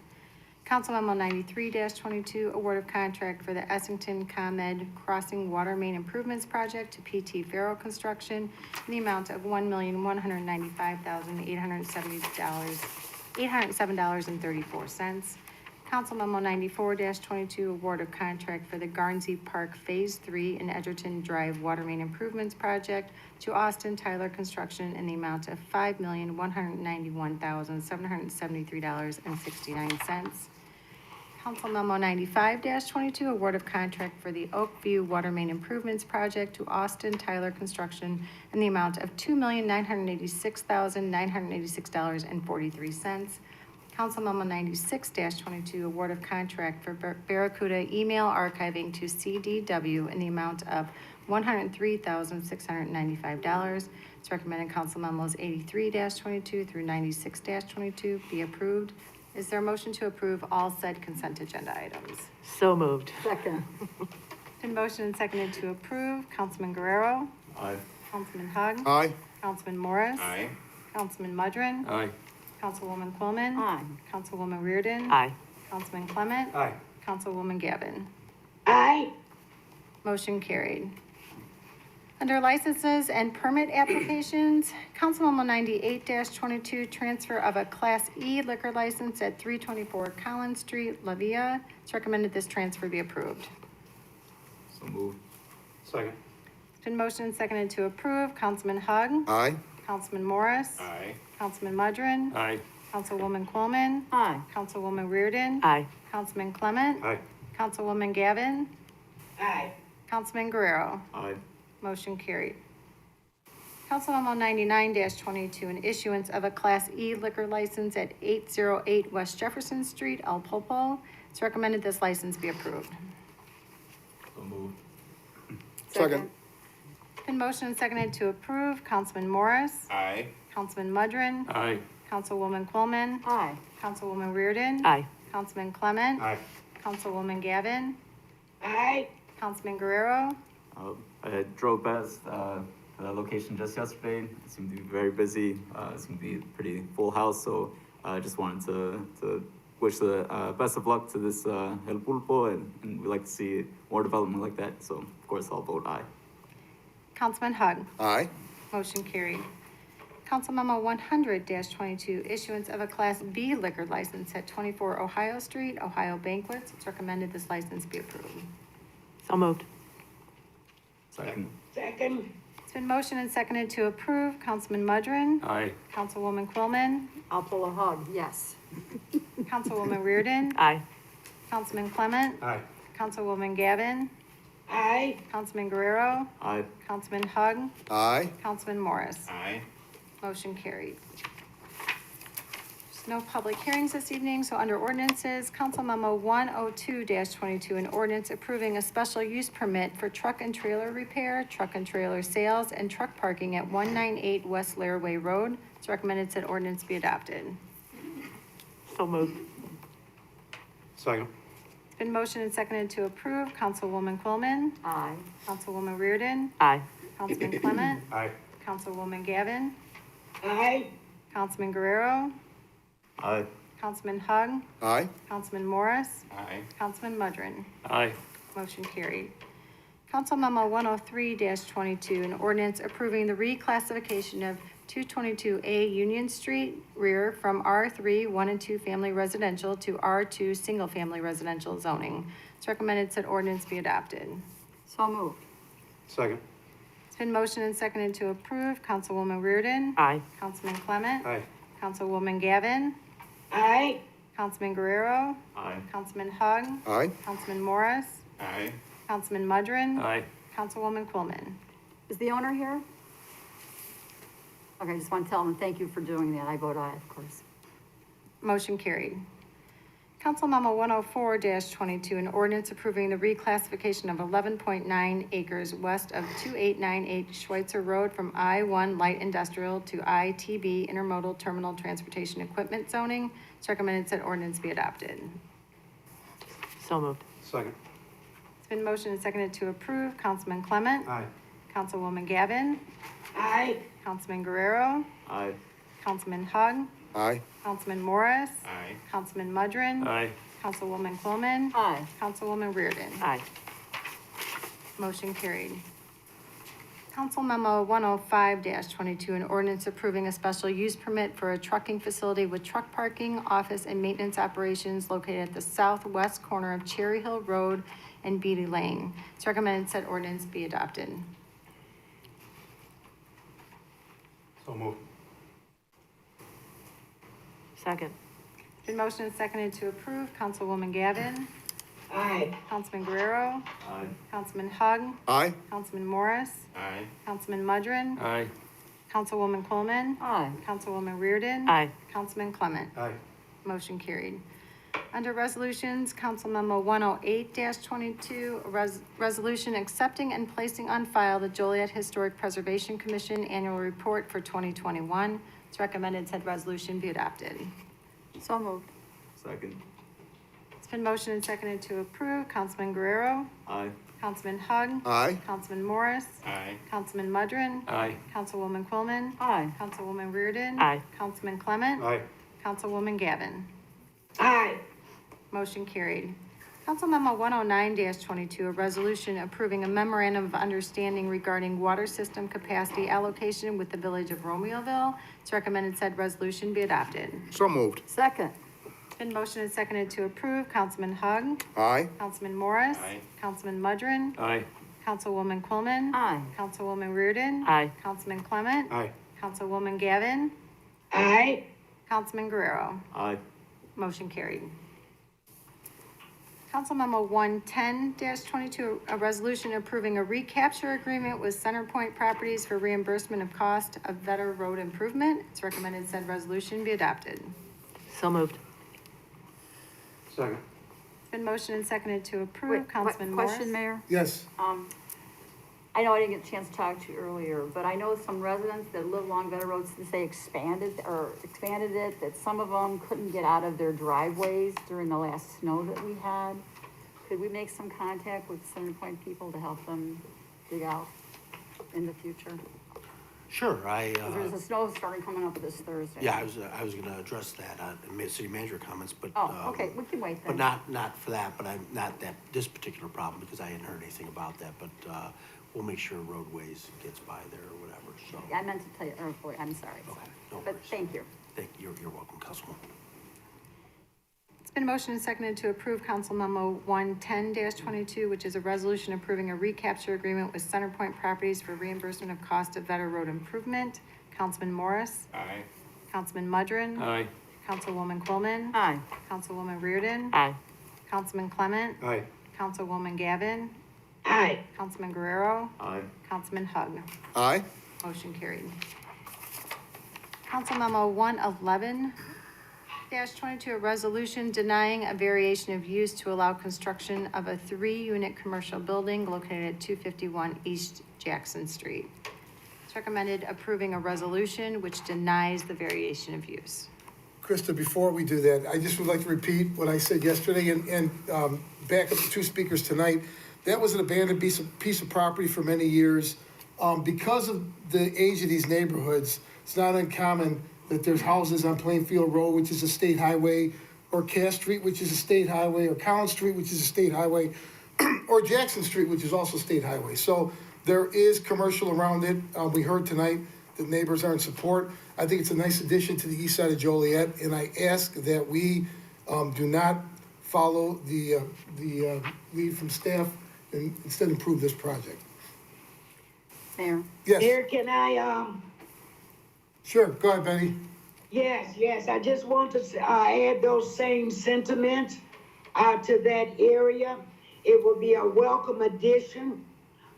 Council Memo 93-22, award of contract for the Essington ComEd Crossing Water Main Improvements Project to PT Farrow Construction in the amount of $1,195,807.34. Council Memo 94-22, award of contract for the Garnsey Park Phase 3 and Edgerton Drive Water Main Improvements Project to Austin Tyler Construction in the amount of $5,191,773.69. Council Memo 95-22, award of contract for the Oakview Water Main Improvements Project to Austin Tyler Construction in the amount of $2,986,986.43. Council Memo 96-22, award of contract for Barracuda Email Archiving to CDW in the amount of $103,695. It's recommended Council Memos 83-22 through 96-22 be approved. Is there a motion to approve all said consent agenda items? So moved. Second. Been motion and seconded to approve. Councilman Guerrero. Aye. Councilman Hug. Aye. Councilman Morris. Aye. Councilman Mudrin. Aye. Councilwoman Quillman. Aye. Councilwoman Reardon. Aye. Councilman Clement. Aye. Councilwoman Gavin. Aye. Motion carried. Under licenses and permit applications, Council Memo 98-22, transfer of a Class E liquor license at 324 Collins Street, La Villa. It's recommended this transfer be approved. So moved. Second. It's been motioned and seconded to approve. Councilman Hug. Aye. Councilman Morris. Aye. Councilman Mudrin. Aye. Councilwoman Quillman. Aye. Councilwoman Reardon. Aye. Councilman Clement. Aye. Councilwoman Gavin. Aye. Councilman Guerrero. Aye. Motion carried. Council Memo 99-22, an issuance of a Class E liquor license at 808 West Jefferson Street, El Popo. It's recommended this license be approved. So moved. Second. Been motion and seconded to approve. Councilman Morris. Aye. Councilman Mudrin. Aye. Councilwoman Quillman. Aye. Councilwoman Reardon. Aye. Councilman Clement. Aye. Councilwoman Gavin. Aye. Councilman Guerrero. I drove past the location just yesterday. It seemed to be very busy. It seemed to be a pretty full house. So I just wanted to wish the best of luck to this El Pulpo, and we'd like to see more development like that. So, of course, I'll vote aye. Councilman Hug. Aye. Motion carried. Council Memo 100-22, issuance of a Class B liquor license at 24 Ohio Street, Ohio Banquets. It's recommended this license be approved. So moved. Second. Second. It's been motioned and seconded to approve. Councilman Mudrin. Aye. Councilwoman Quillman. I'll pull a hug, yes. Councilwoman Reardon. Aye. Councilman Clement. Aye. Councilwoman Gavin. Aye. Councilman Guerrero. Aye. Councilman Hug. Aye. Councilman Morris. Aye. Motion carried. There's no public hearings this evening, so under ordinances, Council Memo 102-22, an ordinance approving a special use permit for truck and trailer repair, truck and trailer sales, and truck parking at 198 West Laraway Road. It's recommended said ordinance be adopted. So moved. Second. It's been motioned and seconded to approve. Councilwoman Quillman. Aye. Councilwoman Reardon. Aye. Councilman Clement. Aye. Councilwoman Gavin. Aye. Councilman Guerrero. Aye. Councilman Hug. Aye. Councilman Morris. Aye. Councilman Mudrin. Aye. Motion carried. Council Memo 103-22, an ordinance approving the reclassification of 222A Union Street rear from R3 1 and 2 family residential to R2 single family residential zoning. It's recommended said ordinance be adopted. So moved. Second. It's been motioned and seconded to approve. Councilwoman Reardon. Aye. Councilman Clement. Aye. Councilwoman Gavin. Aye. Councilman Guerrero. Aye. Councilman Hug. Aye. Councilman Morris. Aye. Councilman Mudrin. Aye. Councilwoman Quillman. Is the owner here? Okay, I just want to tell him thank you for doing that. I vote aye, of course. Motion carried. Council Memo 104-22, an ordinance approving the reclassification of 11.9 acres west of 2898 Schweitzer Road from I-1 Light Industrial to ITB Intermodal Terminal Transportation Equipment zoning. It's recommended said ordinance be adopted. So moved. Second. It's been motioned and seconded to approve. Councilman Clement. Aye. Councilwoman Gavin, Aye. Councilman Guerrero, Aye. Councilman Hug, Aye. Councilman Morris, Aye. Councilman Mudrin, Aye. Councilwoman Coleman, Aye. Councilwoman Reardon. Aye. Motion carried. Council Memo 105-22, an ordinance approving a special use permit for a trucking facility with truck parking, office, and maintenance operations located at the southwest corner of Cherry Hill Road and Beatty Lane. It's recommended said ordinance be adopted. So moved. Second. Been motioned and seconded to approve. Councilwoman Gavin, Aye. Councilman Guerrero, Aye. Councilman Hug, Aye. Councilman Morris, Aye. Councilman Mudrin, Aye. Councilwoman Coleman, Aye. Councilwoman Reardon. Aye. Councilman Clement. Aye. Motion carried. Under resolutions, Council Memo 108-22, a resolution accepting and placing on file the Joliet Historic Preservation Commission Annual Report for 2021. It's recommended said resolution be adopted. So moved. Second. It's been motioned and seconded to approve. Councilman Guerrero, Aye. Councilman Hug, Aye. Councilman Morris, Aye. Councilman Mudrin, Aye. Councilwoman Coleman, Aye. Councilwoman Reardon. Aye. Councilman Clement. Aye. Councilwoman Gavin. Aye. Motion carried. Council Memo 109-22, a resolution approving a memorandum of understanding regarding water system capacity allocation with the Village of Romeoville. It's recommended said resolution be adopted. So moved. Second. It's been motioned and seconded to approve. Councilman Hug, Aye. Councilman Morris, Aye. Councilman Mudrin, Aye. Councilwoman Coleman, Aye. Councilwoman Reardon. Aye. Councilman Clement. Aye. Councilwoman Gavin, Aye. Councilman Guerrero. Aye. Motion carried. Council Memo 110-22, a resolution approving a recapture agreement with Centerpoint Properties for reimbursement of cost of Vetter Road improvement. It's recommended said resolution be adopted. So moved. Second. It's been motioned and seconded to approve. Wait, Councilman Morris. Question, Mayor? Yes. I know I didn't get a chance to talk to you earlier, but I know some residents that live along Vetter Road, since they expanded it, that some of them couldn't get out of their driveways during the last snow that we had. Could we make some contact with Centerpoint people to help them dig out in the future? Sure, 'Cause there's a snowstorm coming up this Thursday. yeah, I was gonna address that in city manager comments, but. Oh, okay, we can wait But then. not for that, but I'm not this particular problem, because I hadn't heard anything about that, but, we'll make sure roadways gets by there or whatever, so. I meant to tell you, boy, I'm sorry. Okay, no But worries. thank you. You're welcome, Councilwoman. It's been motioned and seconded to approve Council Memo 110-22, which is a resolution approving a recapture agreement with Centerpoint Properties for reimbursement of cost of Vetter Road improvement. Councilman Morris, Aye. Councilman Mudrin, Aye. Councilwoman Coleman, Aye. Councilwoman Reardon, Aye. Councilman Clement, Aye. Councilwoman Gavin, Aye. Councilman Guerrero, Aye. Councilman Hug. Aye. Motion carried. Council Memo 111-22, a resolution denying a variation of use to allow construction of a 3-unit commercial building located at 251 East Jackson Street. It's recommended approving a resolution which denies the variation of use. Krista, before we do that, I just would like to repeat what I said yesterday and back up the two speakers tonight. That was an abandoned piece of property for many years. Because of the age of these neighborhoods, it's not uncommon that there's houses on Plainfield Road, which is a state highway, or Cass Street, which is a state highway, or Collins Street, which is a state highway, or Jackson Street, which is also state highway. So there is commercial around it. We heard tonight that neighbors are in support. I think it's a nice addition to the east side of Joliet, and I ask that we do not follow the lead from staff and instead improve this project. Mayor? Yes, Mayor, can I, sure, go ahead, Betty. yes, I just want to add those same sentiments to that area. It will be a welcome addition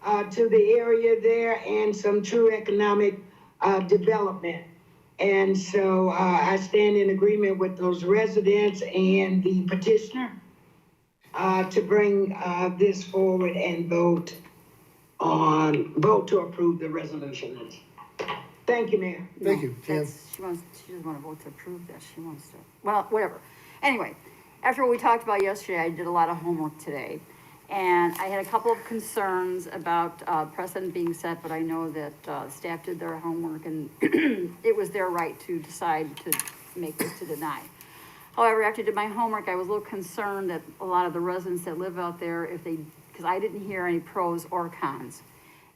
to the area there and some true economic development. And so I stand in agreement with those residents and the petitioner to bring this forward and vote to approve the resolution. Thank you, Mayor. Thank you, Jan. She doesn't want to vote to approve this, she wants to, well, whatever. Anyway, after what we talked about yesterday, I did a lot of homework today. And I had a couple of concerns about precedent being set, but I know that staff did their homework and it was their right to decide to make this to deny. However, after I did my homework, I was a little concerned that a lot of the residents that live out there, because I didn't hear any pros or cons.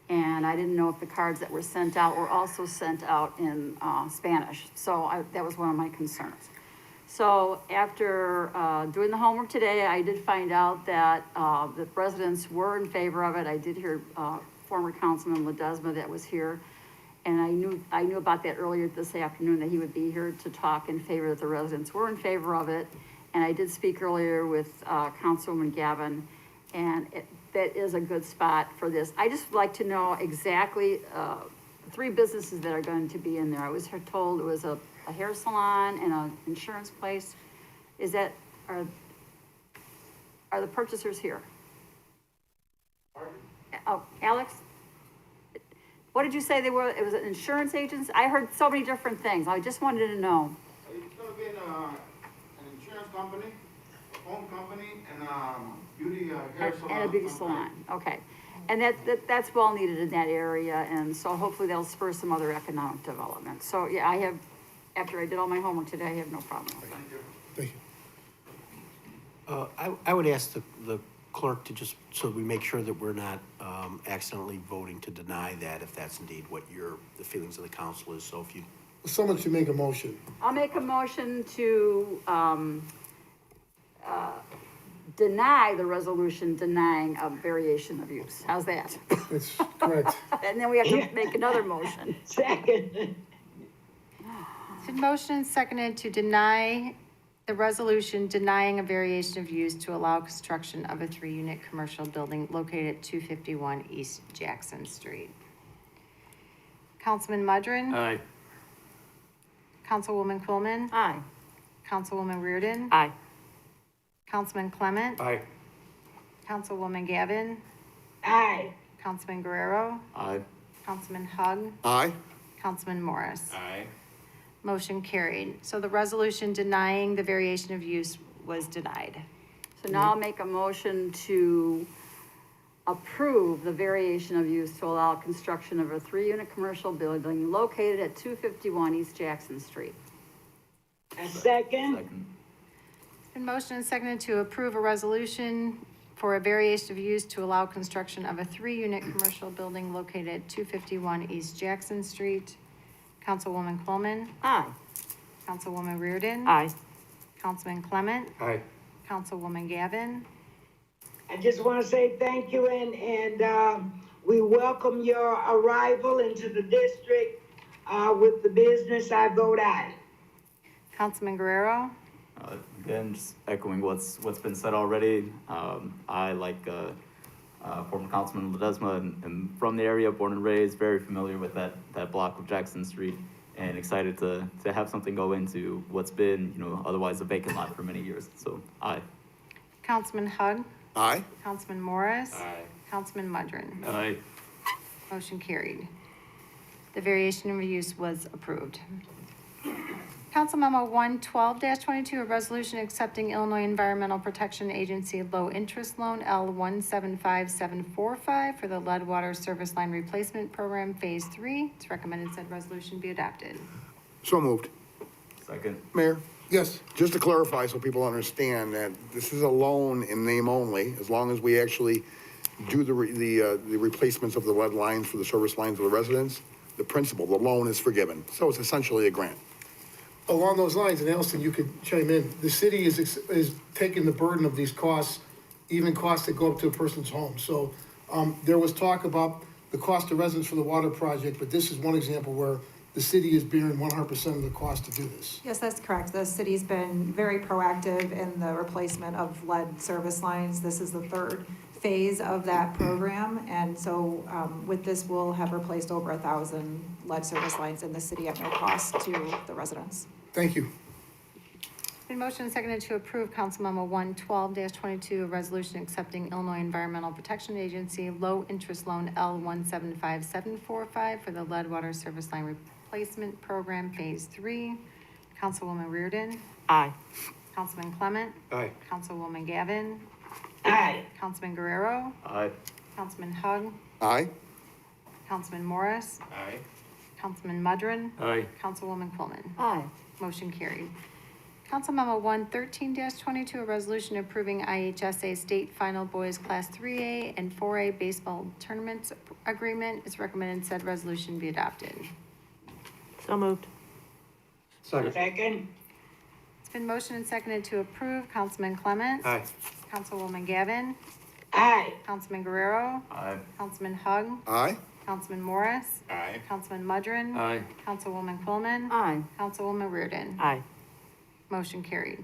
And I didn't know if the cards that were sent out were also sent out in Spanish. So that was one of my concerns. So after doing the homework today, I did find out that the residents were in favor of it. I did hear former Councilman Ledesma that was here. And I knew about that earlier this afternoon, that he would be here to talk in favor, that the residents were in favor of it. And I did speak earlier with Councilwoman Gavin, and that is a good spot for this. I just like to know exactly 3 businesses that are going to be in there. I was told it was a hair salon and an insurance place. Are the purchasers here? Oh, Alex? What did you say they were? It was an insurance agent? I heard so many different things. I just wanted to know. It's gonna be an insurance company, a phone company, and beauty hair salon. And a beauty salon, okay. And that's well needed in that area, and so hopefully that'll spur some other economic development. So, yeah, after I did all my homework today, I have no problem with that. Thank you. I would ask the clerk to just, so we make sure that we're not accidentally voting to deny that, if that's indeed what the feelings of the council is. So if you. Someone should make a motion. I'll make a motion to deny the resolution denying a variation of use. How's that? That's correct. And then we have to make another motion. Second. It's been motioned and seconded to deny the resolution denying a variation of use to allow construction of a 3-unit commercial building located at 251 East Jackson Street. Councilman Mudrin? Aye. Councilwoman Quillman? Aye. Councilwoman Reardon? Aye. Councilman Clement? Aye. Councilwoman Gavin? Aye. Councilman Guerrero? Aye. Councilman Hug? Aye. Councilman Morris? Aye. Motion carried. So the resolution denying the variation of use was denied. So now I'll make a motion to approve the variation of use to allow construction of a 3-unit commercial building located at 251 East Jackson Street. A second. It's been motioned and seconded to approve a resolution for a variation of use to allow construction of a 3-unit commercial building located at 251 East Jackson Street. Councilwoman Coleman? Aye. Councilwoman Reardon? Aye. Councilman Clement? Aye. Councilwoman Gavin? I just want to say thank you, and we welcome your arrival into the district with the business. I vote aye. Councilman Guerrero? Again, just echoing what's been said already. I, like former Councilman Ledesma, and from the area, born and raised, very familiar with that block of Jackson Street, and excited to have something go into what's been, otherwise a vacant lot for many years. So, aye. Councilman Hug? Aye. Councilman Morris? Aye. Councilman Mudrin? Aye. Motion carried. The variation of use was approved. Council Memo 112-22, a resolution accepting Illinois Environmental Protection Agency low interest loan L175745 for the lead water service line replacement program Phase 3. It's recommended said resolution be adopted. So moved. Second. Mayor? Yes. Just to clarify, so people understand that this is a loan in name only, as long as we actually do the replacements of the lead lines for the service lines of the residents, the principal, the loan is forgiven. So it's essentially a grant. Along those lines, and Allison, you could chime in, the city is taking the burden of these costs, even costs that go up to a person's home. So there was talk about the cost to residents for the water project, but this is one example where the city is bearing 100% of the cost to do this. Yes, that's correct. The city's been very proactive in the replacement of lead service lines. This is the 3rd phase of that program. And so with this, we'll have replaced over 1,000 lead service lines in the city at no cost to the residents. Thank you. Been motioned and seconded to approve Council Memo 112-22, a resolution accepting Illinois Environmental Protection Agency low interest loan L175745 for the lead water service line replacement program Phase 3. Councilwoman Reardon? Aye. Councilman Clement? Aye. Councilwoman Gavin? Aye. Councilman Guerrero, Aye. Councilman Hug, Aye? Councilman Morris, Aye. Councilman Mudrin, Aye. Councilwoman Coleman. Aye. Motion carried. Council Memo 113-22, a resolution approving IHSA State Final Boys Class 3A and 4A baseball tournaments agreement. It's recommended said resolution be adopted. So moved. Second. It's been motioned and seconded to approve. Councilman Clement. Aye. Councilwoman Gavin. Aye. Councilman Guerrero. Aye. Councilman Hug. Aye? Councilman Morris. Aye. Councilman Mudrin. Aye. Councilwoman Coleman. Aye. Councilwoman Reardon. Aye. Motion carried.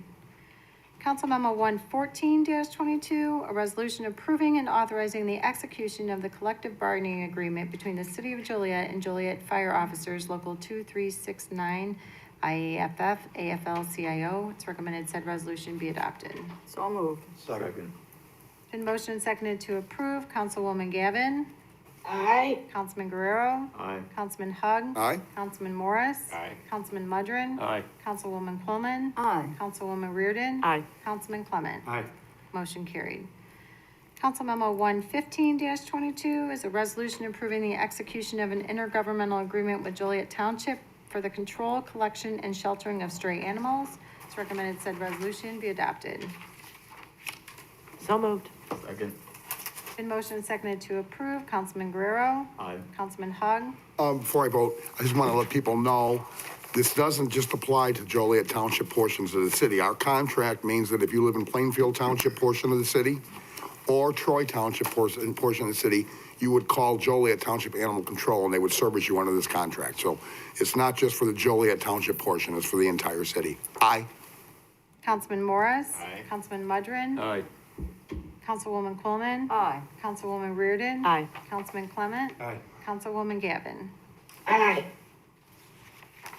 Council Memo 114-22, a resolution approving and authorizing the execution of the collective bargaining agreement between the City of Joliet and Joliet Fire Officers Local 2369, IAFF, AFL-CIO. It's recommended said resolution be adopted. So moved. Second. Been motioned and seconded to approve. Councilwoman Gavin. Aye. Councilman Guerrero. Aye. Councilman Hug. Aye? Councilman Morris. Aye. Councilman Mudrin. Aye. Councilwoman Coleman. Aye. Councilwoman Reardon. Aye. Councilman Clement. Aye. Motion carried. Council Memo 115-22 is a resolution approving the execution of an intergovernmental agreement with Joliet Township for the control, collection, and sheltering of stray animals. It's recommended said resolution be adopted. So moved. Second. Been motioned and seconded to approve. Councilman Guerrero. Aye. Councilman Hug. Before I vote, I just want to let people know, this doesn't just apply to Joliet Township portions of the city. Our contract means that if you live in Plainfield Township portion of the city or Troy Township portion of the city, you would call Joliet Township Animal Control and they would service you under this contract. So it's not just for the Joliet Township portion, it's for the entire city. Aye. Councilman Morris. Aye. Councilman Mudrin. Aye. Councilwoman Coleman. Aye. Councilwoman Reardon. Aye. Councilman Clement. Aye. Councilwoman Gavin. Aye.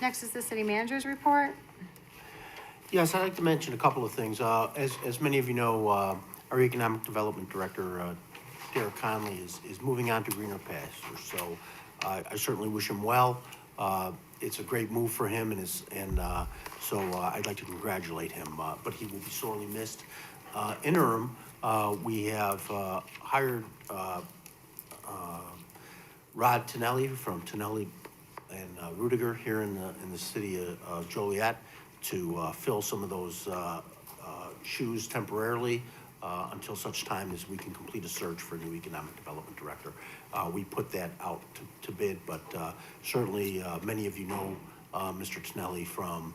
Next is the city manager's report. Yes, I'd like to mention a couple of things. As many of you know, our Economic Development Director, Derek Connolly, is moving on to greener pastures. So I certainly wish him well. It's a great move for him, so I'd like to congratulate him, but he will be sorely missed. Interim, we have hired Rod Connelly from Connelly and Rudiger here in the city of Joliet to fill some of those shoes temporarily until such time as we can complete a search for a new economic development director. We put that out to bid, but certainly many of you know Mr. Connelly from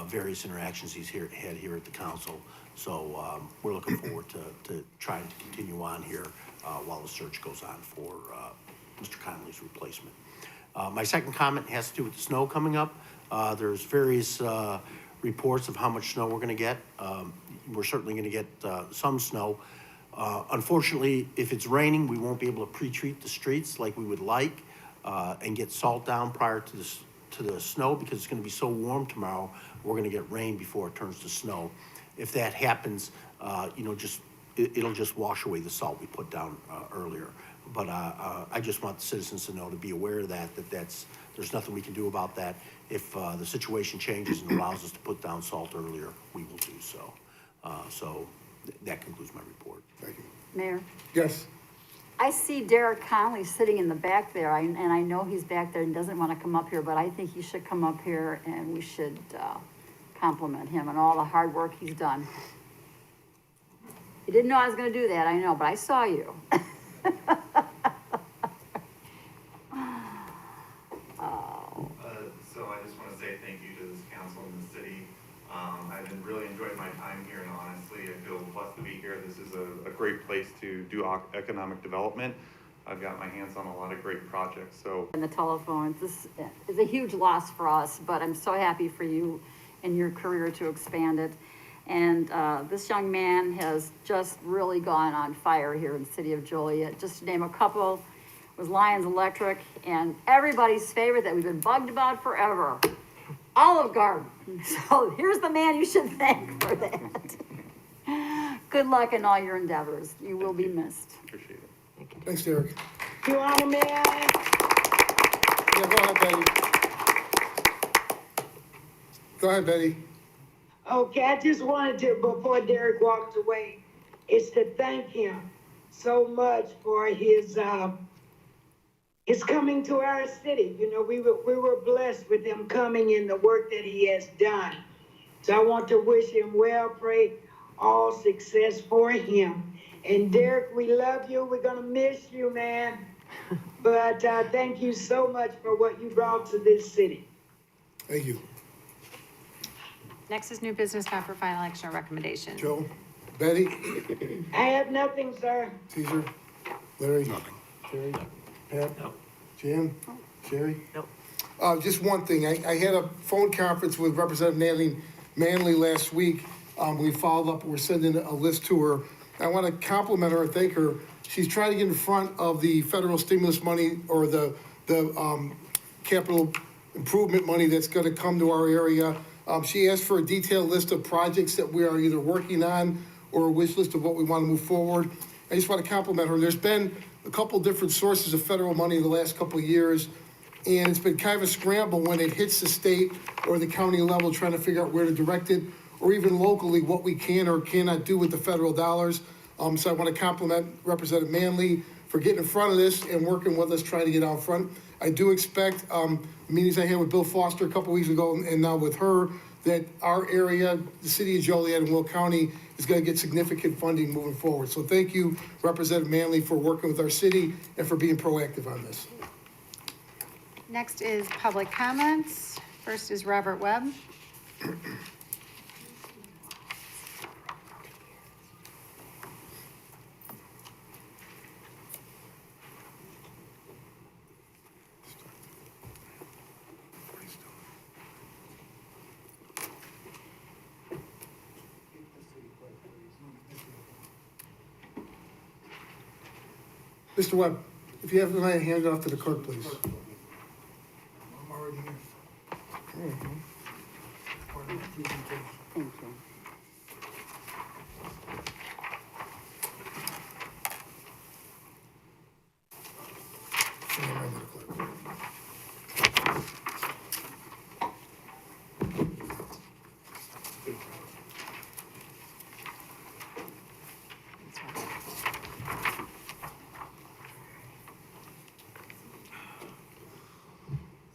various interactions he's had here at the council. So we're looking forward to trying to continue on here while the search goes on for Mr. Connolly's replacement. My second comment has to do with the snow coming up. There's various reports of how much snow we're going to get. We're certainly going to get some snow. Unfortunately, if it's raining, we won't be able to pre-treat the streets like we would like and get salt down prior to the snow because it's going to be so warm tomorrow. We're going to get rain before it turns to snow. If that happens, it'll just wash away the salt we put down earlier. But I just want the citizens to know, to be aware of there's nothing we can do about that. If the situation changes and allows us to put down salt earlier, we will do so. So that concludes my report. Thank you. Mayor, Yes. I see Derek Connolly sitting in the back there, and I know he's back there and doesn't want to come up here, but I think he should come up here and we should compliment him on all the hard work he's done. You didn't know I was going to do that, I know, but I saw you. So I just want to say thank you to this council and the city. I've been really enjoying my time here, and honestly, I feel blessed to be here. This is a great place to do economic development. I've got my hands on a lot of great projects, so. And the telephone, this is a huge loss for us, but I'm so happy for you and your career to expand it. And this young man has just really gone on fire here in the city of Joliet. Just to name a couple, was Lions Electric, and everybody's favorite that we've been bugged about forever, Olive Garden. So here's the man you should thank for that. Good luck in all your endeavors. You will be missed. Appreciate it. Thanks, Derek. You want a man? Yeah, go ahead, Betty. Go ahead, Betty. Okay, I just wanted to, before Derek walks away, is to thank him so much for his coming to our city. You know, we were blessed with him coming and the work that he has done. So I want to wish him well, pray all success for him. And Derek, we love you. We're gonna miss you, man. But thank you so much for what you brought to this city. Thank you. Next is new business, not for final action or recommendation. Joe, Betty, I have nothing, sir. Caesar, Larry? Nothing. Terry? Pat? No. Jim? Sherry? No. Just one thing, I had a phone conference with Representative Manley last week. We followed up, we're sending a list to her. I want to compliment her and thank her. She's trying to get in front of the federal stimulus money or the capital improvement money that's going to come to our area. She asked for a detailed list of projects that we are either working on or a wish list of what we want to move forward. I just want to compliment her. There's been a couple different sources of federal money in the last couple of years, and it's been kind of a scramble when it hits the state or the county level trying to figure out where to direct it, or even locally what we can or cannot do with the federal dollars. So I want to compliment Representative Manley for getting in front of this and working with us, trying to get out front. I do expect meetings I had with Bill Foster a couple weeks ago and now with her, that our area, the city of Joliet and Will County, is going to get significant funding moving forward. So thank you, Representative Manley, for working with our city and for being proactive on this. Next is public comments. First is Robert Webb. Mr. Webb, if you have the line, hand it off to the clerk, please. I'm already here.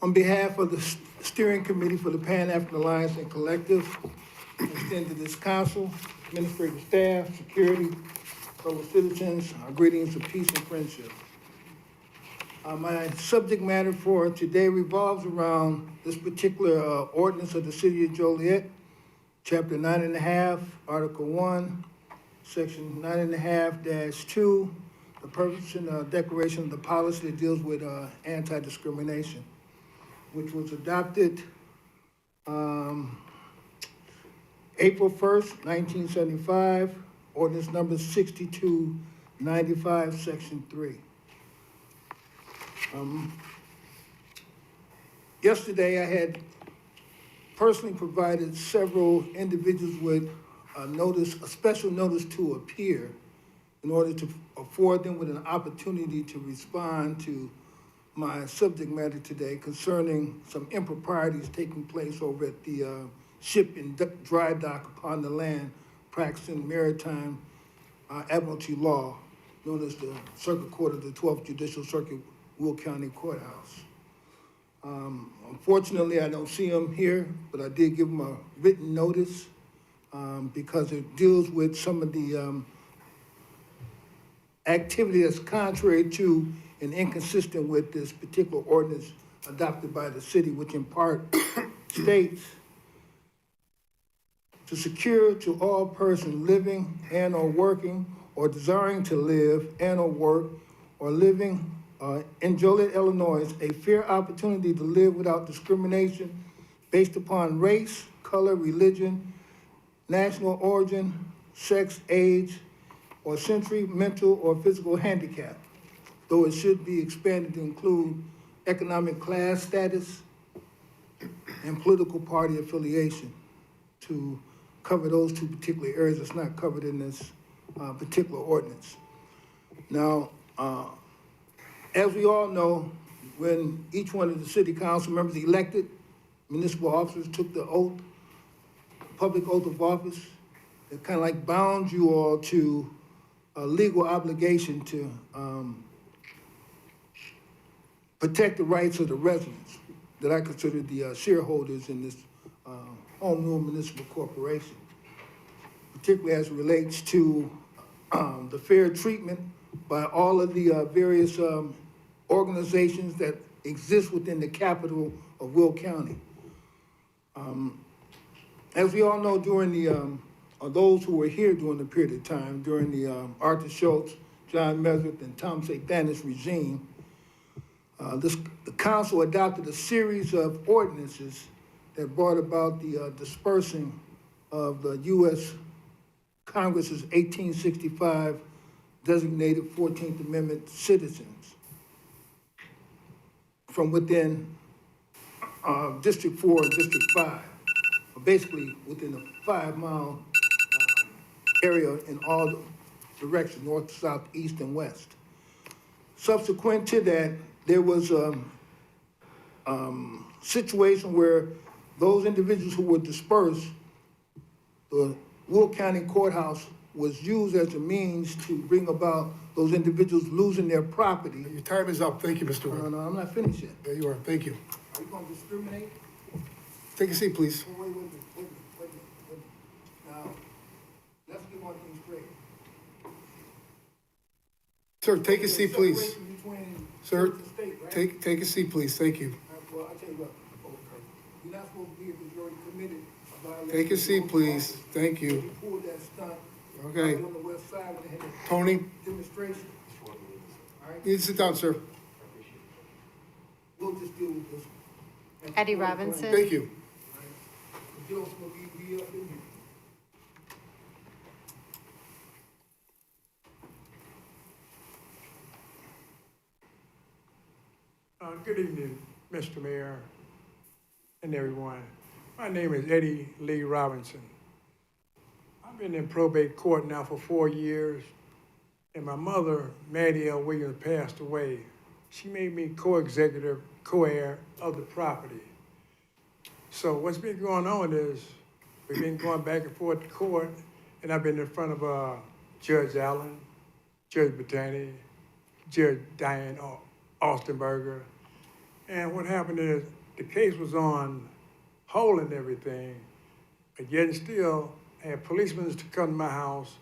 On behalf of the Steering Committee for the Pan-African Alliance and Collective, I extend to this council, administrative staff, security, fellow citizens, our greetings of peace and friendship. My subject matter for today revolves around this particular ordinance of the City of Joliet, Chapter 9.5, Article 1, Section 9.5-2, the purpose and declaration of the policy that deals with anti-discrimination, which was adopted April 1st, 1975, ordinance number 6295, section 3. Yesterday, I had personally provided several individuals with a special notice to appear in order to afford them with an opportunity to respond to my subject matter today concerning some improprieties taking place over at the ship and dry dock upon the land, practicing maritime admiralty law, known as the Circuit Court of the 12th Judicial Circuit, Will County Courthouse. Unfortunately, I don't see him here, but I did give him a written notice because it deals with some of the activity that's contrary to and inconsistent with this particular ordinance adopted by the city, which in part states to secure to all persons living and or working or desiring to live and or work or living in Joliet, Illinois, a fair opportunity to live without discrimination based upon race, color, religion, national origin, sex, age, or sensory, mental, or physical handicap, though it should be expanded to include economic class status and political party affiliation to cover those two particular areas that's not covered in this particular ordinance. Now, as we all know, when each one of the city council members elected, municipal officers took the oath, public oath of office, it kind of like bound you all to legal obligation to protect the rights of the residents that I consider the shareholders in this home rule municipal corporation, particularly as it relates to the fair treatment by all of the various organizations that exist within the capital of Will County. As we all know, during the, those who were here during the period of time, during the Arthur Schultz, John Mesrith, and Tom Satanis regime, the council adopted a series of ordinances that brought about the dispersing of the U.S. Congress's 1865 designated 14th Amendment citizens from within District 4 and District 5, basically within a 5-mile area in all directions, north, south, east, and west. Subsequent to that, there was a situation where those individuals who were dispersed, the Will County Courthouse was used as a means to bring about those individuals losing their property. Your time is up. Thank you, Mr. Ward. No, I'm not finished yet. There you are. Thank you. Are you gonna discriminate? Take a seat, please. Wait. Now, let's get one thing straight. Sir, take a seat, please. Separation between Sir, church and state, right? take a seat, please. Thank you. Well, I'll tell you what, you're not supposed to be here because you already committed a violation. Take a seat, please. Thank you. You pulled that stunt. Okay. On the west side when they had a Tony, demonstration. All right? you need to sit down, sir. We'll just deal with this. Eddie Robinson. Thank you. You don't smoke EV up in here. Good evening, Mr. Mayor and everyone. My name is Eddie Lee Robinson. I've been in probate court now for 4 years, and my mother, Maddie L. Williams, passed away. She made me co-executive, co-heir of the property. So what's been going on is we've been going back and forth to court, and I've been in front of Judge Allen, Judge Botani, Judge Diane Austenberger. And what happened is the case was on hold and everything, but yet still I had policemen to come to my house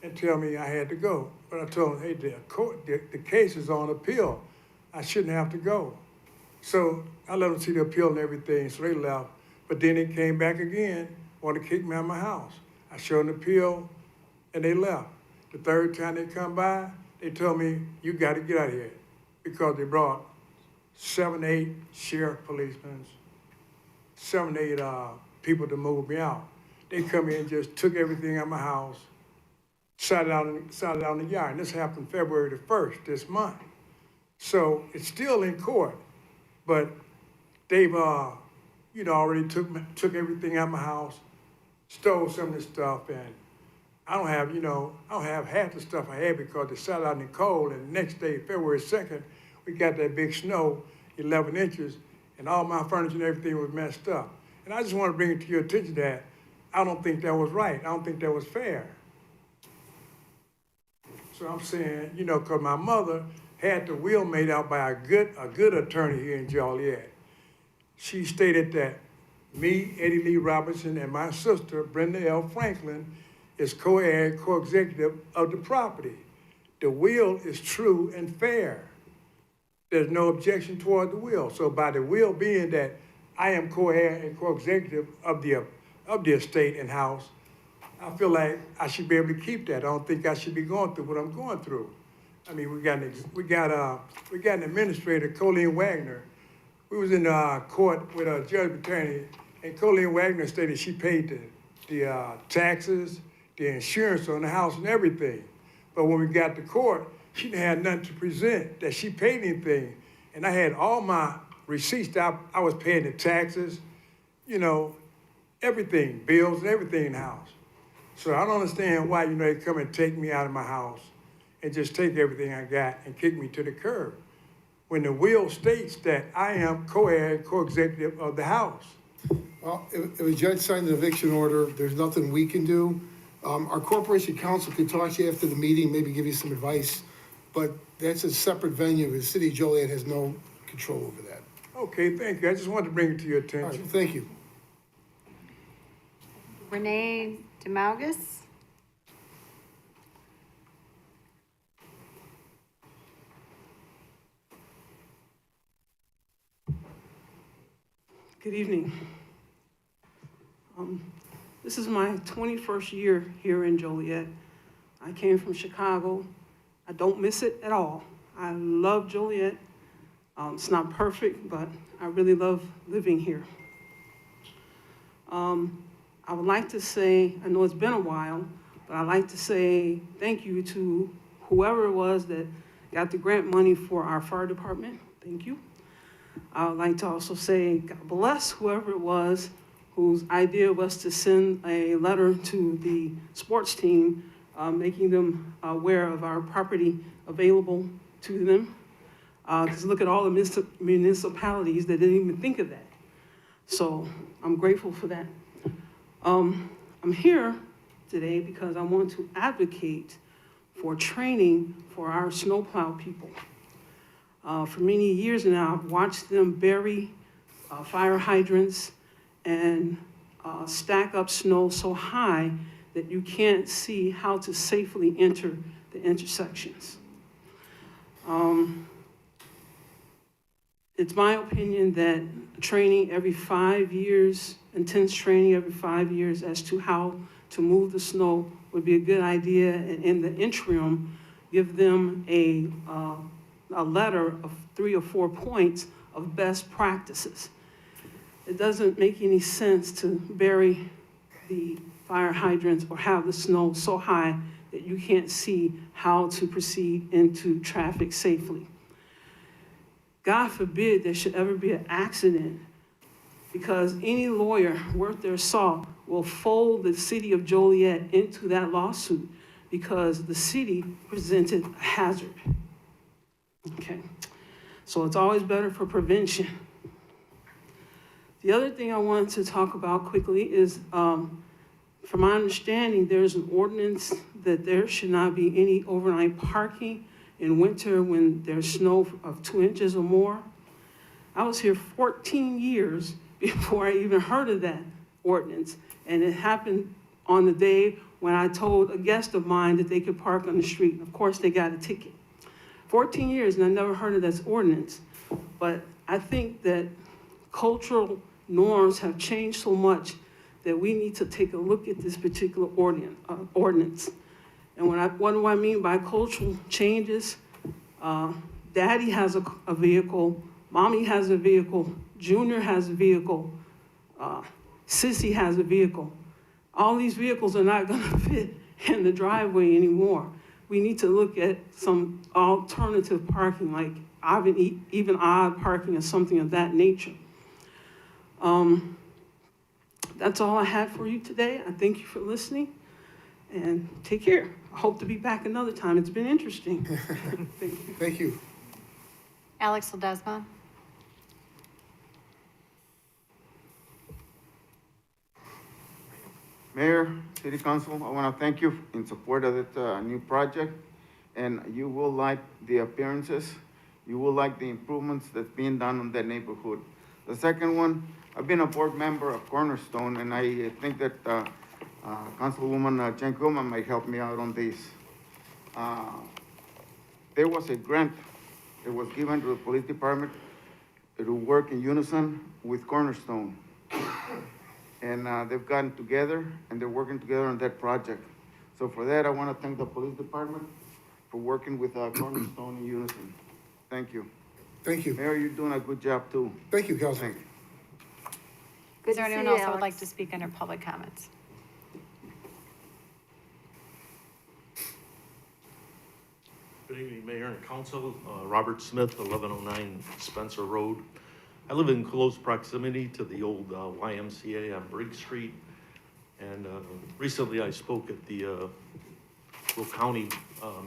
and tell me I had to go. But I told them, hey, the case is on appeal. I shouldn't have to go. So I let them see the appeal and everything, so they left. But then they came back again, wanted to kick me out of my house. I showed them the appeal, and they left. The third time they come by, they told me, you got to get out of here, because they brought 7, 8 sheriff policemen, 7, 8 people to move me out. They come in and just took everything out of my house, sat it out in the yard. And this happened February the 1st, this month. So it's still in court, but they've, already took everything out of my house, stole some of this stuff, and I don't have half the stuff I had because they sat out in the cold, and the next day, February 2nd, we got that big snow, 11 inches, and all my furniture and everything was messed up. And I just want to bring it to your attention that I don't think that was right. I don't think that was fair. So I'm saying, because my mother had the will made out by a good attorney here in Joliet. She stated that me, Eddie Lee Robinson, and my sister, Brenda L. Franklin, is co-heir and co-executive of the property. The will is true and fair. There's no objection toward the will. So by the will being that I am co-heir and co-executive of the estate and house, I feel like I should be able to keep that. I don't think I should be going through what I'm going through. I mean, we got an administrator, Colleen Wagner. We was in court with Judge Botani, and Colleen Wagner stated she paid the taxes, the insurance on the house and everything. But when we got to court, she didn't have nothing to present that she paid anything. And I had all my receipts that I was paying the taxes, everything, bills and everything in the house. So I don't understand why, they come and take me out of my house and just take everything I got and kick me to the curb, when the will states that I am co-heir and co-executive of the house. Well, if a judge signs an eviction order, there's nothing we can do. Our corporation counsel could talk to you after the meeting, maybe give you some advice, but that's a separate venue. The city of Joliet has no control over that. Okay, thank you. I just wanted to bring it to your All right, attention. thank you. Renee Demaugus? Good evening. This is my 21st year here in Joliet. I came from Chicago. I don't miss it at all. I love Joliet. It's not perfect, but I really love living here. I would like to say, I know it's been a while, but I'd like to say thank you to whoever it was that got the grant money for our fire department. Thank you. I would like to also say God bless whoever it was whose idea was to send a letter to the sports team, making them aware of our property available to them. Because look at all the municipalities that didn't even think of that. So I'm grateful for that. I'm here today because I want to advocate for training for our snowplow people. For many years now, I've watched them bury fire hydrants and stack up snow so high that you can't see how to safely enter the intersections. It's my opinion that training every 5 years, intense training every 5 years as to how to move the snow would be a good idea. And in the interim, give them a letter of 3 or 4 points of best practices. It doesn't make any sense to bury the fire hydrants or have the snow so high that you can't see how to proceed into traffic safely. God forbid there should ever be an accident, because any lawyer worth their salt will fold the city of Joliet into that lawsuit because the city presented a hazard. Okay, so it's always better for prevention. The other thing I wanted to talk about quickly is, from my understanding, there's an ordinance that there should not be any overnight parking in winter when there's snow of 2 inches or more. I was here 14 years before I even heard of that ordinance. And it happened on the day when I told a guest of mine that they could park on the street. And of course, they got a ticket. 14 years and I never heard of this ordinance. But I think that cultural norms have changed so much that we need to take a look at this particular ordinance. And what do I mean by cultural changes? Daddy has a vehicle, mommy has a vehicle, Junior has a vehicle, Sissy has a vehicle. All these vehicles are not gonna fit in the driveway anymore. We need to look at some alternative parking, like even odd parking or something of that nature. That's all I had for you today. I thank you for listening and take care. I hope to be back another time. It's been interesting. Thank you. Thank you. Alex Ledesma? Mayor, City Council, I want to thank you in support of that new project. And you will like the appearances. You will like the improvements that's being done in that neighborhood. The second one, I've been a board member of Cornerstone, and I think that Councilwoman Jen Kuhlman might help me out on this. There was a grant that was given to the police department to work in unison with Cornerstone. And they've gotten together and they're working together on that project. So for that, I want to thank the police department for working with Cornerstone in unison. Thank you. Thank you. Mayor, you're doing a good job too. Thank you, Councilman. Is there anyone else that would like to speak under public comments? Good evening, Mayor and Council. Robert Smith, 1109 Spencer Road. I live in close proximity to the old YMCA on Briggs Street. And recently I spoke at the Will County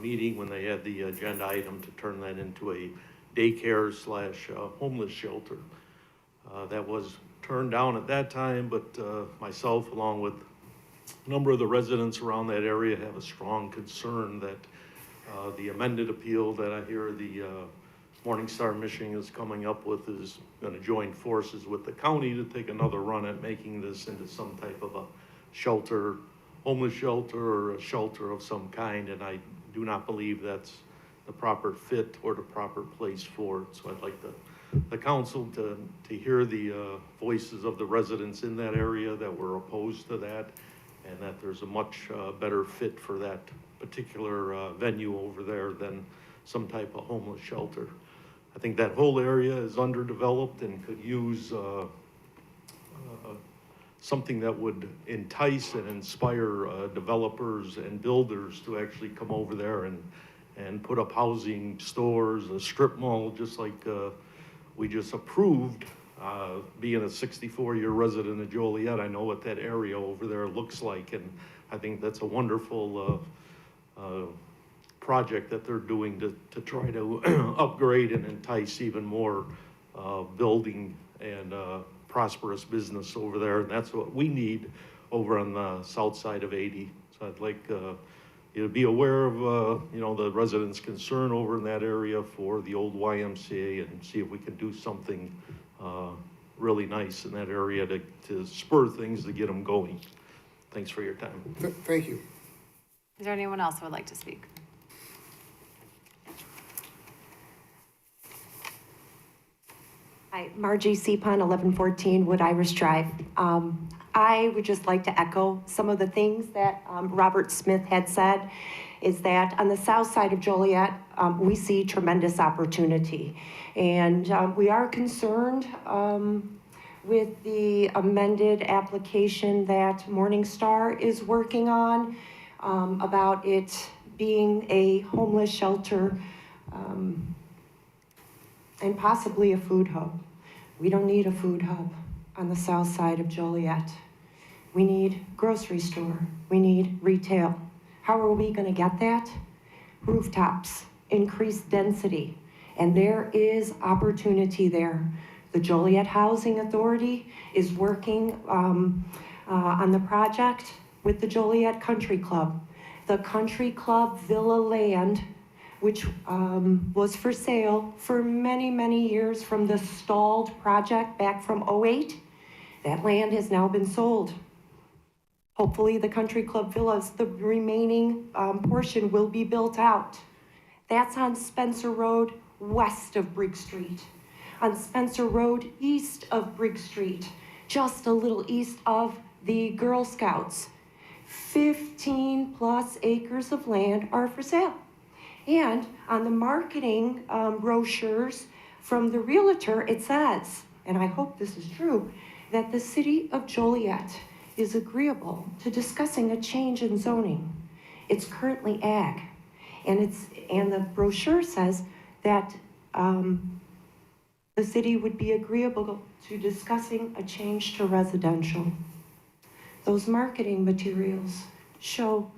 meeting when they had the agenda item to turn that into a daycare / homeless shelter. That was turned down at that time, but myself, along with A number of the residents around that area have a strong concern that the amended appeal that I hear the Morningstar Michigan is coming up with is going to join forces with the county to take another run at making this into some type of a shelter, homeless shelter, or a shelter of some kind, and I do not believe that's the proper fit or the proper place for it. So I'd like the council to hear the voices of the residents in that area that were opposed to that, and that there's a much better fit for that particular venue over there than some type of homeless shelter. I think that whole area is underdeveloped and could use something that would entice and inspire developers and builders to actually come over there and put up housing, stores, a strip mall, just like we just approved. Being a 64-year resident of Joliet, I know what that area over there looks like, and I think that's a wonderful project that they're doing to try to upgrade and entice even more building and prosperous business over there, and that's what we need over on the south side of 80. So I'd like you to be aware of the residents' concern over in that area for the old YMCA, and see if we can do something really nice in that area to spur things to get them going. Thanks for your time. Thank you. Is there anyone else who would like to speak? Hi, Margie Seapon, 1114 Wood Irish Drive. I would just like to echo some of the things that Robert Smith had said, is that on the south side of Joliet, we see tremendous opportunity. And we are concerned with the amended application that Morningstar is working on about it being a homeless shelter and possibly a food hub. We don't need a food hub on the south side of Joliet. We need grocery store, we need retail. How are we gonna get that? Rooftops, increased density, and there is opportunity there. The Joliet Housing Authority is working on the project with the Joliet Country Club. The Country Club Villa land, which was for sale for many, many years from the stalled project back from '08. That land has now been sold. Hopefully the Country Club Villas, the remaining portion will be built out. That's on Spencer Road, west of Brigg Street. On Spencer Road, east of Brigg Street, just a little east of the Girl Scouts. 15 plus acres of land are for sale. And on the marketing brochures from the realtor, it says, and I hope this is true, that the city of Joliet is agreeable to discussing a change in zoning. It's currently ag, and the brochure says that the city would be agreeable to discussing a change to residential. Those marketing materials show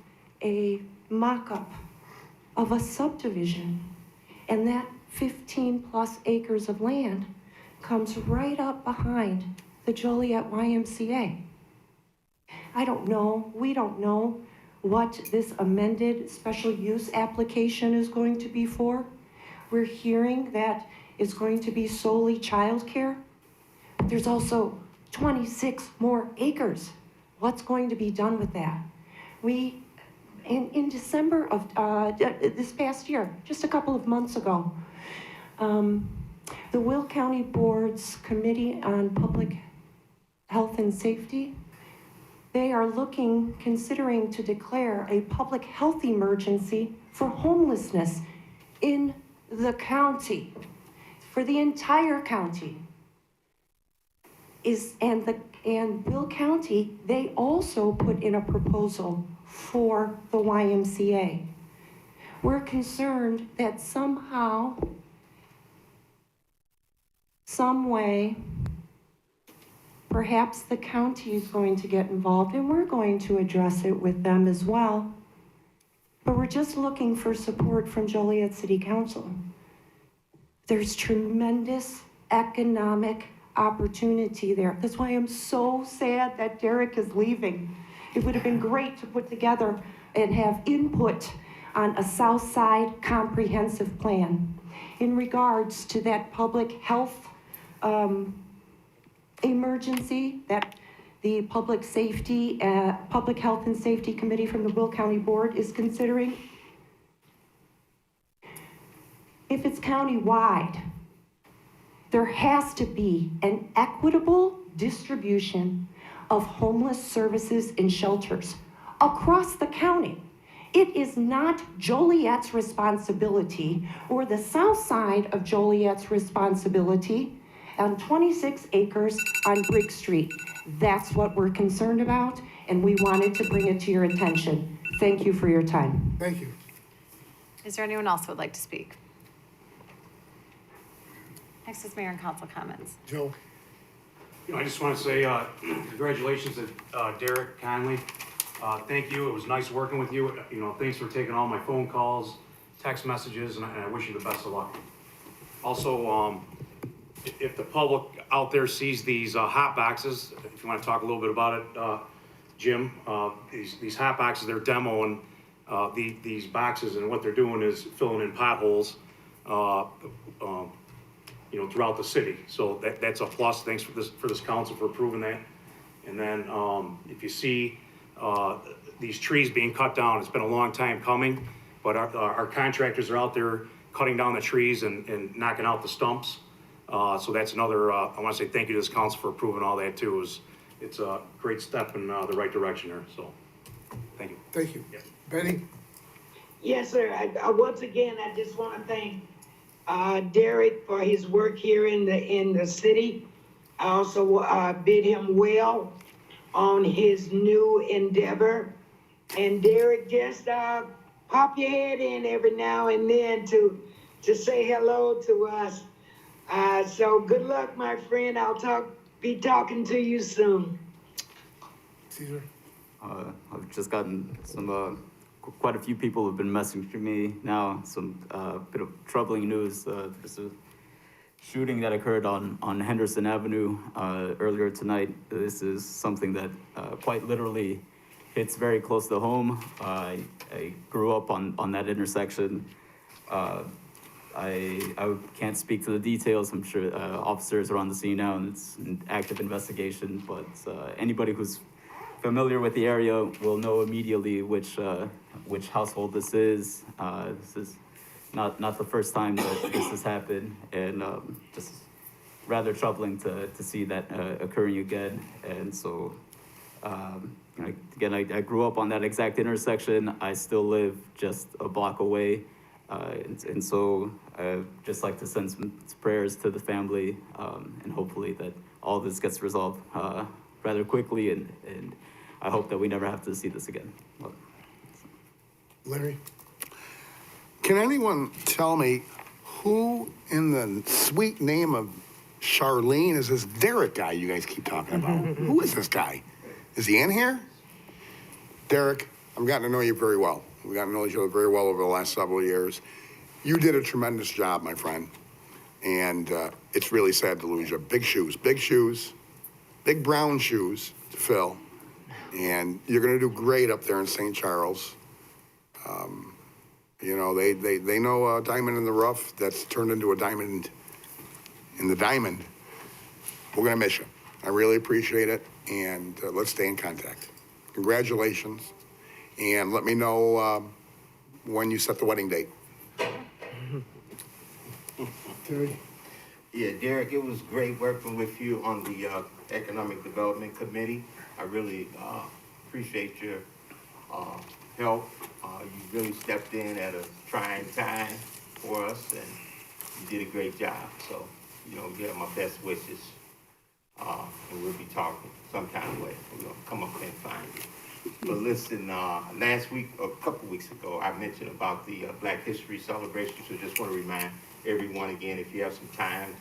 a mock-up of a subdivision, and that 15 plus acres of land comes right up behind the Joliet YMCA. I don't know, we don't know what this amended special use application is going to be for. We're hearing that it's going to be solely childcare. There's also 26 more acres. What's going to be done with that? In December of this past year, just a couple of months ago, the Will County Board's Committee on Public Health and Safety, they are considering to declare a public health emergency for homelessness in the county, for the entire county. And Will County, they also put in a proposal for the YMCA. We're concerned that somehow, some way, perhaps the county is going to get involved, and we're going to address it with them as well. But we're just looking for support from Joliet City Council. There's tremendous economic opportunity there. That's why I'm so sad that Derek is leaving, It would have been great to put together and have input on a South Side comprehensive plan in regards to that public health emergency that the Public Health and Safety Committee from the Will County Board is considering. If it's county-wide, there has to be an equitable distribution of homeless services and shelters across the county. It is not Joliet's responsibility or the south side of Joliet's responsibility on 26 acres on Brick Street. That's what we're concerned about, and we wanted to bring it to your attention. Thank you for your time. Thank you. Is there anyone else who would like to speak? Next is mayor and council comments. Joe? I just want to say congratulations to Derek Connelly. Thank you. It was nice working with you. Thanks for taking all my phone calls, text messages, and I wish you the best of luck. Also, if the public out there sees these hot boxes, if you want to talk a little bit about it, Jim, these hot boxes, they're demoing these boxes, and what they're doing is filling in potholes, throughout the city. So that's a plus. Thanks for this council for approving that. And then if you see these trees being cut down, it's been a long time coming, but our contractors are out there cutting down the trees and knocking out the stumps. So that's another, I want to say thank you to this council for approving all that too. It's a great step in the right direction there. So thank you. Thank you. Yeah. Betty? Yes, sir. Once again, I just want to thank Derek for his work here in the city. I also bid him well on his new endeavor. And Derek, just pop your head in every now and then to say hello to us. So good luck, my friend. I'll be talking to you soon. Caesar? I've just gotten quite a few people have been messaging me now. Some bit of troubling news. There's a shooting that occurred on Henderson Avenue earlier tonight. This is something that quite literally hits very close to home. I grew up on that intersection. I can't speak to the details. I'm sure officers are on the scene now and it's an active investigation, but anybody who's familiar with the area will know immediately which household this is. This is not the first time that this has happened, and just rather troubling to see that occurring again. And so, again, I grew up on that exact intersection. I still live just a block away. And so I'd just like to send some prayers to the family, and hopefully that all this gets resolved rather quickly, and I hope that we never have to see this again. Larry? Can anyone tell me who in the sweet name of Charlene is this Derek guy you guys keep talking about? Who is this guy? Is he in here? Derek, I've gotten to know you very well. We've gotten to know each other very well over the last several years. You did a tremendous job, my friend. And it's really sad to lose you. Big shoes, big brown shoes to fill. And you're gonna do great up there in St. Charles. They know a diamond in the rough that's turned into a diamond in the diamond. We're gonna miss you. I really appreciate it, and let's stay in contact. Congratulations, and let me know when you set the wedding date. Terry? Yeah, Derek, it was great working with you on the Economic Development Committee. I really appreciate your help. You really stepped in at a trying time for us, and you did a great job. So, you have my best wishes. And we'll be talking some kind of way. We're gonna come up there and find you. But listen, last week, or a couple weeks ago, I mentioned about the Black History Celebration. So just want to remind everyone again, if you have some time,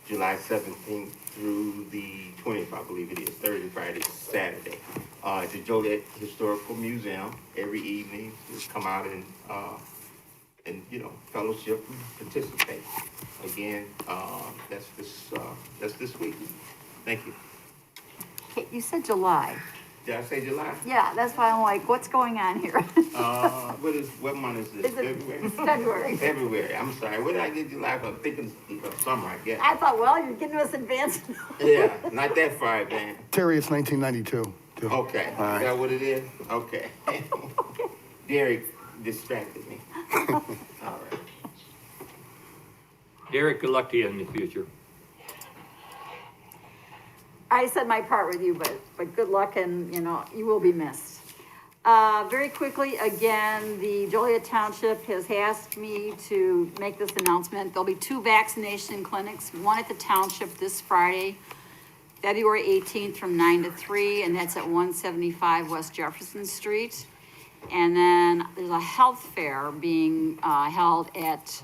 July 17th through the 20th, I believe it is, Thursday, Friday, Saturday. At the Joliet Historical Museum, every evening, just come out and fellowship and participate. Again, that's this week. Thank you. Okay, you said July. Did I say July? Yeah, that's why I'm like, what's going on here? What month is this? Is it- February? it's February. February, I'm sorry. What did I get July for? Thinking of summer, I guess. I thought, well, you're getting us advance. Yeah, not that far advanced. Terry, it's 1992. too. Okay, All right. is that what it is? Okay. Derek distracted me. All right. Derek, good luck to you in the future. I said my part with you, but good luck and, you know, you will be missed. Very quickly, again, the Joliet Township has asked me to make this announcement. There'll be 2 vaccination clinics, one at the township this Friday, February 18th from 9 to 3, and that's at 175 West Jefferson Street. And then there's a health fair being held at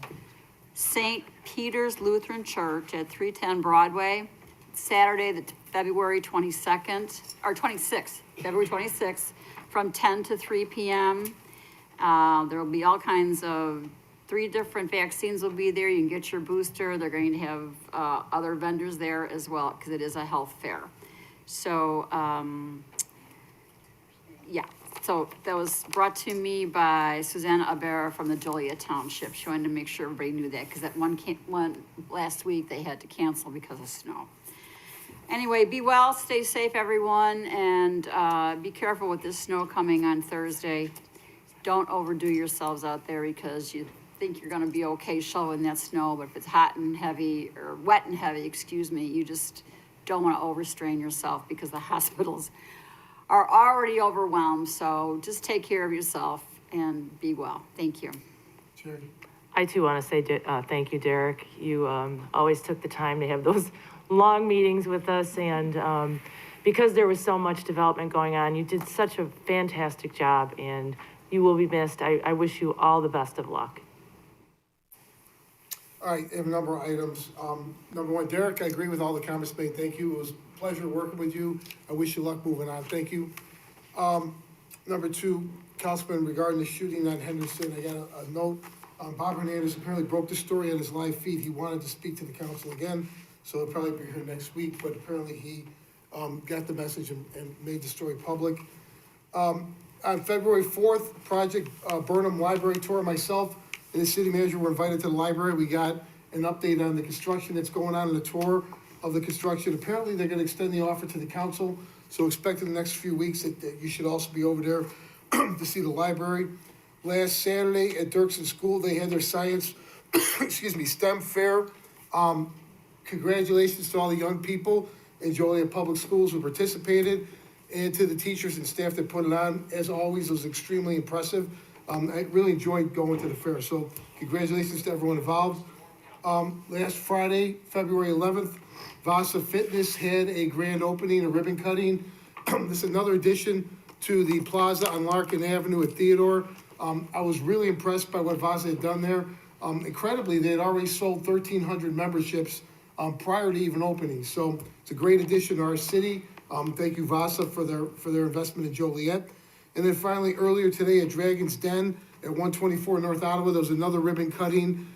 St. Peter's Lutheran Church at 310 Broadway, Saturday, the February 22nd, or 26th, February 26th, from 10 to 3 p.m. There will be all kinds of 3 different vaccines will be there. You can get your booster. They're going to have other vendors there as well, because it is a health fair. So, yeah. So that was brought to me by Susanna Abera from the Joliet Township. She wanted to make sure everybody knew that, because that one last week they had to cancel because of snow. Anyway, be well, stay safe, everyone, and be careful with this snow coming on Thursday. Don't overdo yourselves out there, because you think you're gonna be okay shoveling that snow, but if it's hot and heavy, or wet and heavy, excuse me, you just don't wanna overstrain yourself, because the hospitals are already overwhelmed. So just take care of yourself and be well. Thank you. I too want to say thank you, Derek. You always took the time to have those long meetings with us, and because there was so much development going on, you did such a fantastic job, and you will be missed. I wish you all the best of luck. All right, I have a number of items. Number 1, Derek, I agree with all the comments made. Thank you. It was a pleasure working with you. I wish you luck moving on. Thank you. Number 2, Councilman, regarding the shooting on Henderson, I got a note. Bob Hernandez apparently broke the story on his live feed. He wanted to speak to the council again, so he'll probably be here next week, but apparently he got the message and made the story public. On February 4th, Project Burnham Library Tour, myself and the city manager were invited to the library. We got an update on the construction that's going on in the tour of the construction. Apparently, they're gonna extend the offer to the council, so expect in the next few weeks that you should also be over there to see the library. Last Saturday at Dirksen School, they had their science, STEM fair. Congratulations to all the young people in Joliet Public Schools who participated, and to the teachers and staff that put it on. As always, it was extremely impressive. I really enjoyed going to the fair, so congratulations to everyone involved. Last Friday, February 11th, Vasa Fitness had a grand opening, a ribbon cutting. This is another addition to the plaza on Larkin Avenue at Theodore. I was really impressed by what Vasa had done there. Incredibly, they had already sold 1,300 memberships prior to even opening, so it's a great addition to our city. Thank you, Vasa, for their investment in Joliet. And then finally, earlier today at Dragon's Den at 124 North Ottawa, there was another ribbon cutting.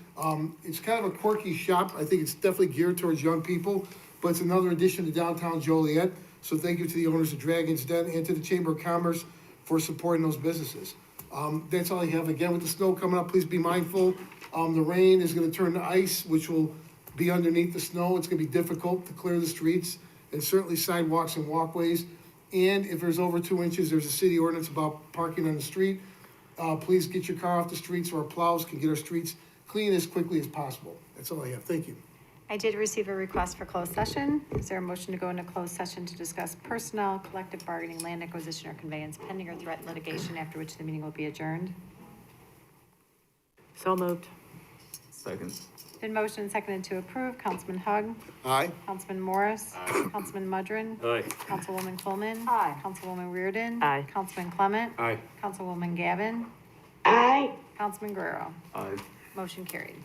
It's kind of a quirky shop. I think it's definitely geared towards young people, but it's another addition to downtown Joliet. So thank you to the owners of Dragon's Den and to the Chamber of Commerce for supporting those businesses. That's all I have. Again, with the snow coming up, please be mindful. The rain is gonna turn to ice, which will be underneath the snow. It's gonna be difficult to clear the streets, and certainly sidewalks and walkways. And if there's over 2 inches, there's a city ordinance about parking on the street. Please get your car off the street so our plows can get our streets clean as quickly as possible. That's all I have. Thank you. I did receive a request for closed session. Is there a motion to go into closed session to discuss personnel, collective bargaining, land acquisition, or conveyance pending or threat litigation, after which the meeting will be adjourned? So moved. Second. Been motioned and seconded to approve. Councilman Hug. Aye. Councilman Morris. Councilman Mudrin. Aye. Councilwoman Coleman. Aye. Councilwoman Reardon. Aye. Councilman Clement. Aye. Councilwoman Gavin. Aye. Councilman Guerrero. Aye. Motion carried.